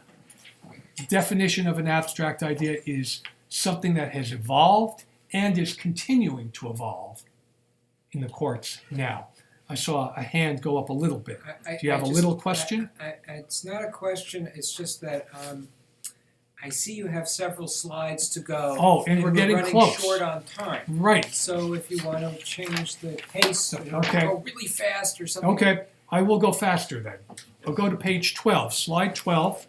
definition of an abstract idea is something that has evolved and is continuing to evolve in the courts now. I saw a hand go up a little bit. Do you have a little question? It's not a question, it's just that I see you have several slides to go. Oh, and we're getting close. We're running short on time. Right. So if you want to change the pace, Okay. go really fast or something. Okay, I will go faster then. I'll go to page 12, slide 12.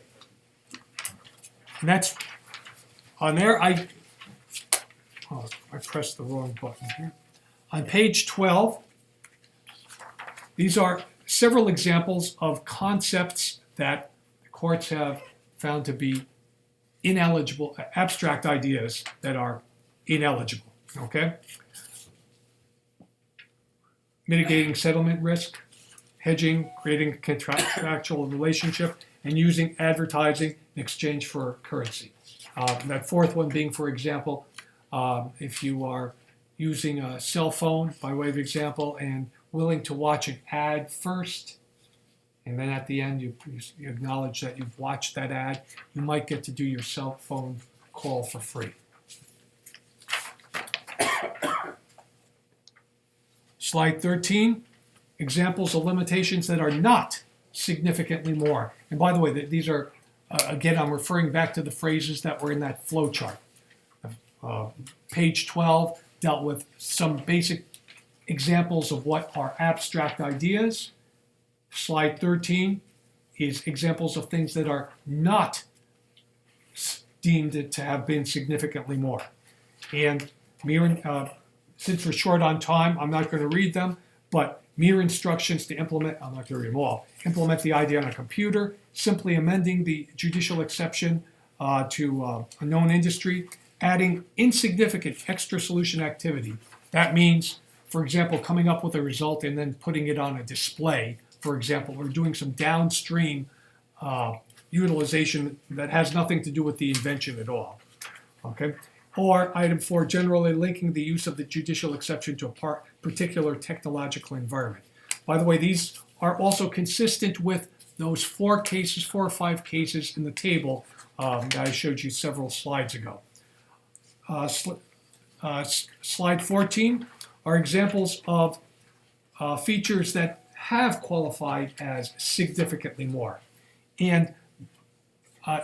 And that's on there. I pressed the wrong button here. On page 12, these are several examples of concepts that the courts have found to be ineligible, abstract ideas that are ineligible, okay? Mitigating settlement risk, hedging, creating a contractual relationship, and using advertising in exchange for currency. That fourth one being, for example, if you are using a cell phone, by way of example, and willing to watch an ad first, and then at the end you acknowledge that you've watched that ad, you might get to do your cell phone call for free. Slide 13, examples of limitations that are not significantly more. And by the way, these are, again, I'm referring back to the phrases that were in that flow chart. Page 12 dealt with some basic examples of what are abstract ideas. Slide 13 is examples of things that are not deemed to have been significantly more. And since we're short on time, I'm not going to read them, but mere instructions to implement, I'm not going to read them all, implement the idea on a computer, simply amending the judicial exception to a known industry, adding insignificant extra solution activity. That means, for example, coming up with a result and then putting it on a display, for example, or doing some downstream utilization that has nothing to do with the invention at all. Okay? Or item 4, generally linking the use of the judicial exception to a particular technological environment. By the way, these are also consistent with those 4 or 5 cases in the table that I showed you several slides ago. Slide 14 are examples of features that have qualified as significantly more. And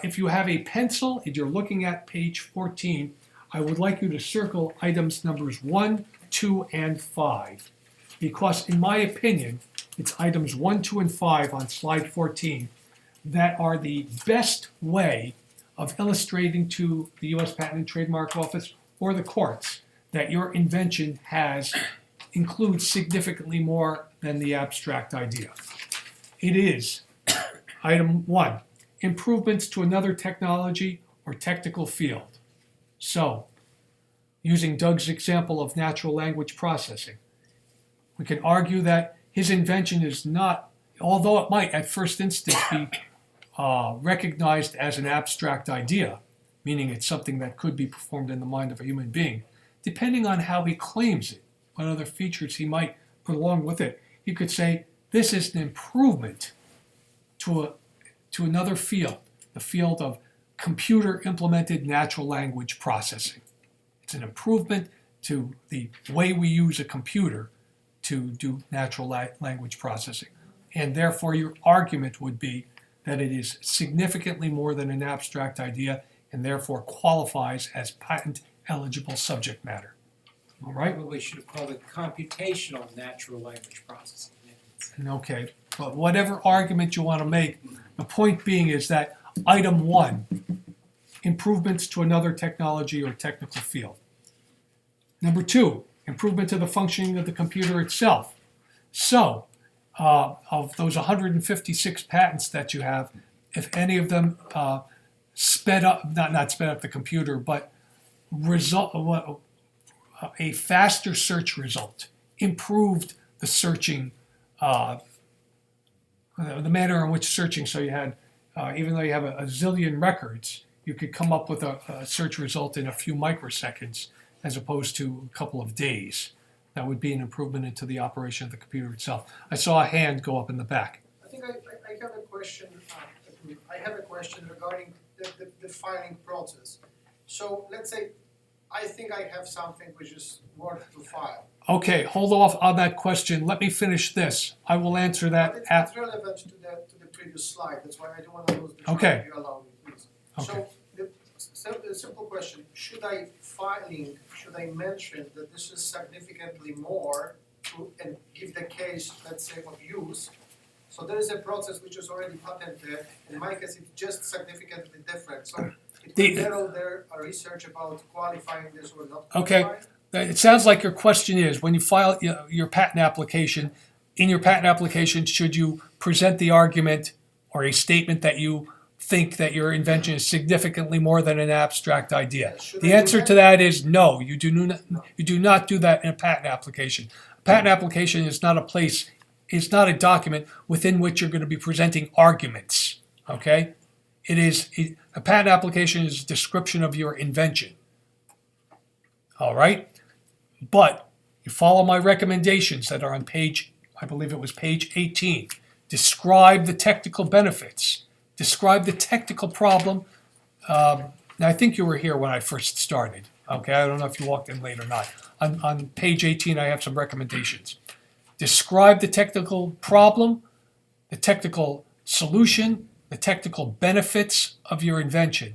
if you have a pencil and you're looking at page 14, I would like you to circle items numbers 1, 2, and 5. Because in my opinion, it's items 1, 2, and 5 on slide 14 that are the best way of illustrating to the U.S. Patent and Trademark Office or the courts that your invention includes significantly more than the abstract idea. It is item 1, improvements to another technology or technical field. So, using Doug's example of natural language processing, we can argue that his invention is not, although it might at first instance be recognized as an abstract idea, meaning it's something that could be performed in the mind of a human being, depending on how he claims it, what other features he might put along with it, you could say this is an improvement to another field, the field of computer implemented natural language processing. It's an improvement to the way we use a computer to do natural language processing. And therefore your argument would be that it is significantly more than an abstract idea and therefore qualifies as patent eligible subject matter. All right? Probably should have called it computational natural language processing. Okay, but whatever argument you want to make, the point being is that item 1, improvements to another technology or technical field. Number 2, improvement to the functioning of the computer itself. So, of those 156 patents that you have, if any of them sped up, not sped up the computer, but a faster search result, improved the searching, the manner in which searching, so you had, even though you have a zillion records, you could come up with a search result in a few microseconds as opposed to a couple of days. That would be an improvement into the operation of the computer itself. I saw a hand go up in the back. I think I have a question. I have a question regarding the filing process. So let's say I think I have something which is worth to file. Okay, hold off on that question. Let me finish this. I will answer that But after. it's relevant to the previous slide. That's why I don't want to lose the track. Okay. If you allow me, please. Okay. So the simple question: should I mention that this is significantly more and give the case, let's say, of use? So there is a process which is already patented. In my case, it's just significantly different. So it will narrow their research about qualifying this or not Okay. qualifying. It sounds like your question is, when you file your patent application, in your patent application, should you present the argument or a statement that you think that your invention is significantly more than an abstract idea? Should The I do answer that? to that is no, you do not do that in a patent application. A patent application is not a place, is not a document within which you're going to be presenting arguments, okay? A patent application is a description of your invention, all right? But you follow my recommendations that are on page, I believe it was page 18. Describe the technical benefits. Describe the technical problem. Now, I think you were here when I first started. Okay, I don't know if you walked in late or not. On page 18, I have some recommendations. Describe the technical problem, the technical solution, the technical benefits of your invention.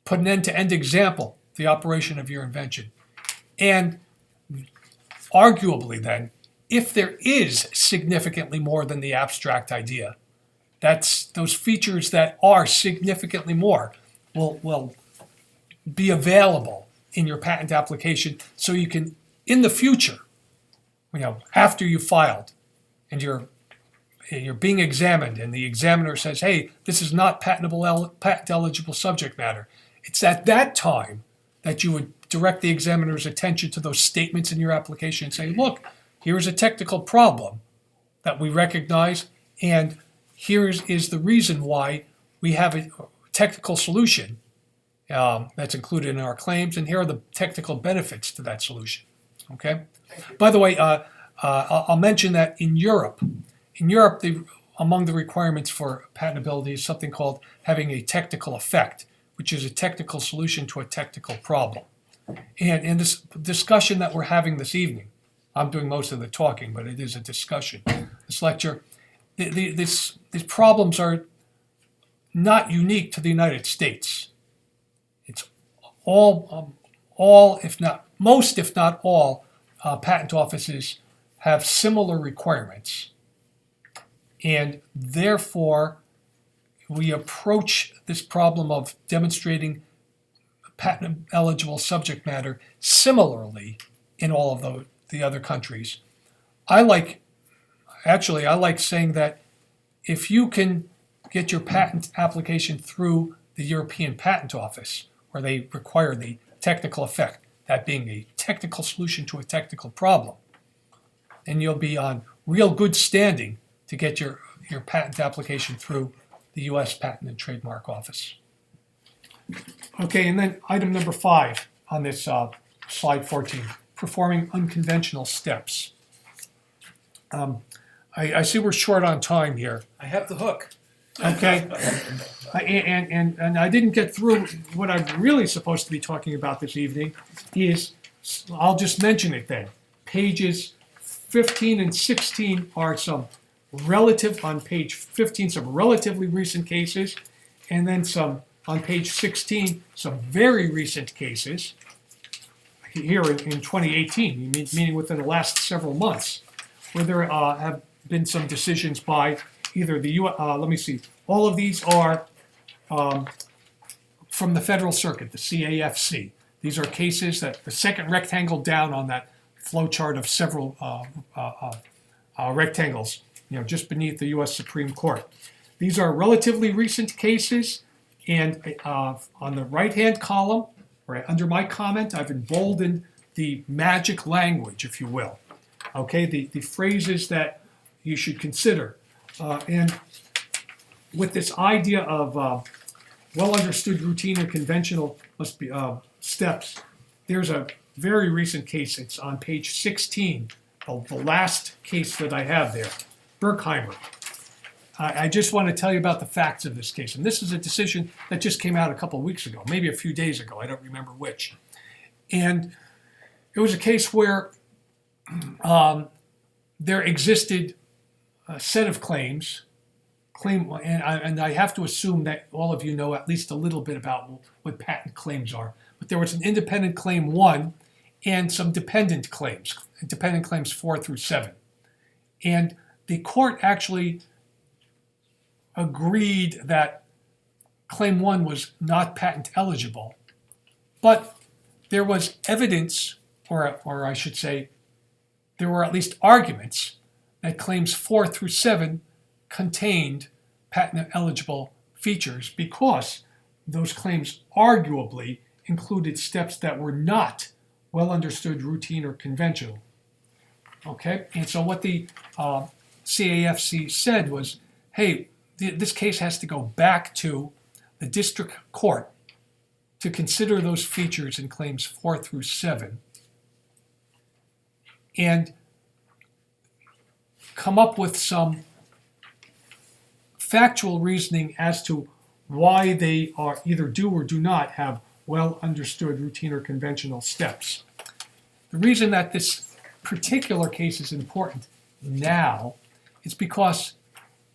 Put an end-to-end example, the operation of your invention. And arguably then, if there is significantly more than the abstract idea, that's those features that are significantly more will be available in your patent application, so you can, in the future, after you filed and you're being examined and the examiner says, hey, this is not patent eligible subject matter. It's at that time that you would direct the examiner's attention to those statements in your application and say, look, here's a technical problem that we recognize, and here is the reason why we have a technical solution that's included in our claims, and here are the technical benefits to that solution. Okay? By the way, I'll mention that in Europe, among the requirements for patentability is something called having a technical effect, which is a technical solution to a technical problem. And in this discussion that we're having this evening, I'm doing most of the talking, but it is a discussion. This lecture, these problems are not unique to the United States. It's all, if not most, if not all, patent offices have similar requirements, and therefore we approach this problem of demonstrating patent eligible subject matter similarly in all of the other countries. I like saying that if you can get your patent application through the European Patent Office, where they require the technical effect, that being a technical solution to a technical problem, then you'll be on real good standing to get your patent application through the US Patent and Trademark Office. Okay, and then item number 5 on this slide 14, performing unconventional steps. I see we're short on time here. I have the hook. Okay, and I didn't get through what I'm really supposed to be talking about this evening is, I'll just mention it then. Pages 15 and 16 are on page 15, some relatively recent cases, and then on page 16, some very recent cases here in 2018, meaning within the last several months, where there have been some decisions by either the let me see, all of these are from the Federal Circuit, the CAFC. These are cases that the second rectangle down on that flow chart of several rectangles, just beneath the U.S. Supreme Court. These are relatively recent cases, and on the right-hand column, right under my comment, I've emboldened the magic language, if you will. Okay, the phrases that you should consider. And with this idea of well-understood routine and conventional steps, there's a very recent case. It's on page 16, the last case that I have there, Berkheimer. I just want to tell you about the facts of this case. And this is a decision that just came out a couple of weeks ago, maybe a few days ago. I don't remember which. And it was a case where there existed a set of claims, and I have to assume that all of you know at least a little bit about what patent claims are. But there was an independent claim 1 and some dependent claims 4 through 7. And the court actually agreed that claim 1 was not patent eligible, but there was evidence, or I should say, there were at least arguments that claims 4 through 7 contained patent eligible features because those claims arguably included steps that were not well understood, routine, or conventional. Okay, and so what the CAFC said was, hey, this case has to go back to the district court to consider those features in claims 4 through 7 and come up with some factual reasoning as to why they are either do or do not have well understood routine or conventional steps. The reason that this particular case is important now is because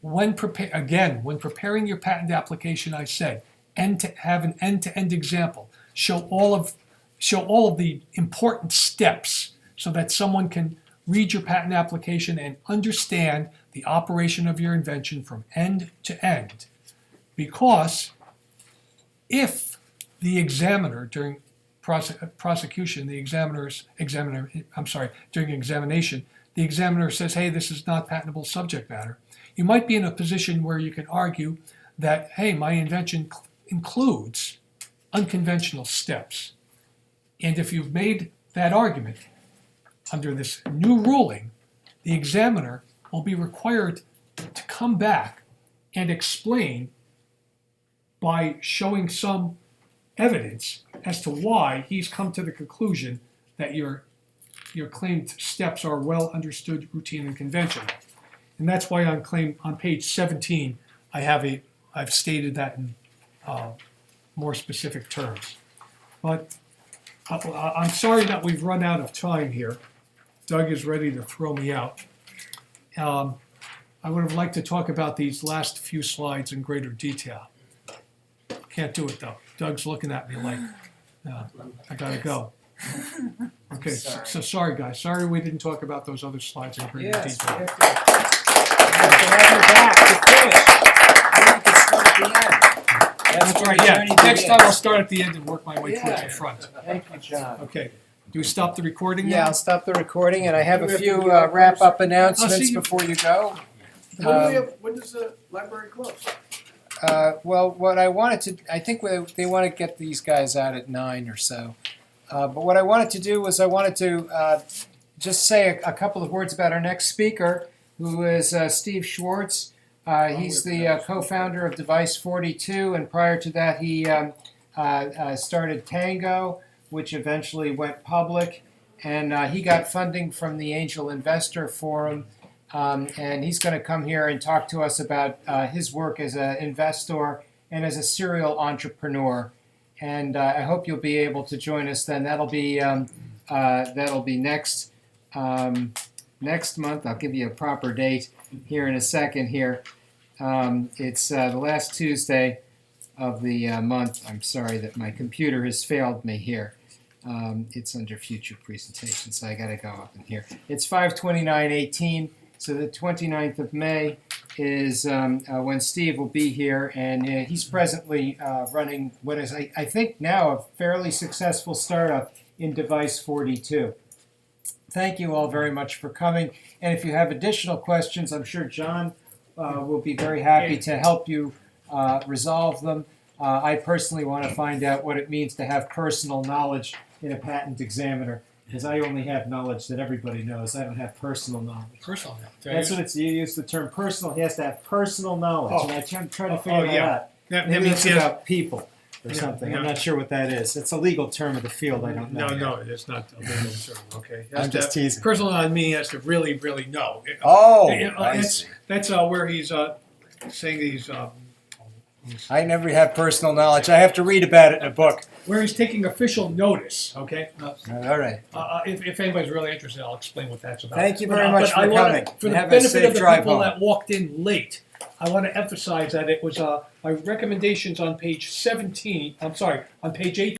when preparing your patent application, I said, have an end-to-end example. Show all of the important steps so that someone can read your patent application and understand the operation of your invention from end to end. Because if the examiner during prosecution, during examination, the examiner says, hey, this is not patentable subject matter, you might be in a position where you can argue that, hey, my invention includes unconventional steps. And if you've made that argument under this new ruling, the examiner will be required to come back and explain by showing some evidence as to why he's come to the conclusion that your claimed steps are well understood, routine, and conventional. And that's why on page 17, I've stated that in more specific terms. But I'm sorry that we've run out of time here. Doug is ready to throw me out. I would have liked to talk about these last few slides in greater detail. Can't do it though. Doug's looking at me like, I gotta go. Okay, so sorry, guys. Sorry we didn't talk about those other slides in greater Yes, detail. we have to have you back to finish. And you can start at the end. That's where right, the yeah. journey Next time I'll begins. start at the end and work my way towards Yeah. the front. Thank you, John. Okay. Do we stop the recording now? Yeah, I'll stop the recording, and I have Do a we have to few get out wrap-up I'll announcements see you. before you go. When does the library close? Well, what I wanted to, I think they want to get these guys out at 9 or so. But what I wanted to do was I wanted to just say a couple of words about our next speaker, who is Steve Schwartz. He's the co-founder of Device 42, and prior to that he started Tango, which eventually went public. And he got funding from the Angel Investor Forum. And he's going to come here and talk to us about his work as an investor and as a serial entrepreneur. And I hope you'll be able to join us then. That'll be next month. I'll give you a proper date here in a second. Here, it's the last Tuesday of the month. I'm sorry that my computer has failed me here. It's under future presentations, so I got to go up in here. It's 5/29/18. So the 29th of May is when Steve will be here, and he's presently running what is, I think now, a fairly successful startup in Device 42. Thank you all very much for coming, and if you have additional questions, I'm sure John will be very happy to help you resolve them. I personally want to find out what it means to have personal knowledge in a patent examiner, because I only have knowledge that everybody knows. I don't have personal knowledge. Personal now. That's what it's, you use the term personal. He has to have personal knowledge, and I try to figure that yeah. out. That Maybe means it's he has- about people or Yeah, something. I'm yeah. not sure what that is. It's a legal term of the field. I don't know. No, it's not a legal term, okay? I'm just teasing. Personal on me has to really, really know. Oh, I That's- see. That's where he's saying these, I never have personal knowledge. I have to read about it in a book. where he's taking official notice, okay? All right. If anybody's really interested, I'll explain what that's about. Thank you But, very much but I for wanna- coming. For the Have a benefit safe of the drive people home. that walked in late, I want to emphasize that it was my recommendations on page 17, I'm sorry, on page 8.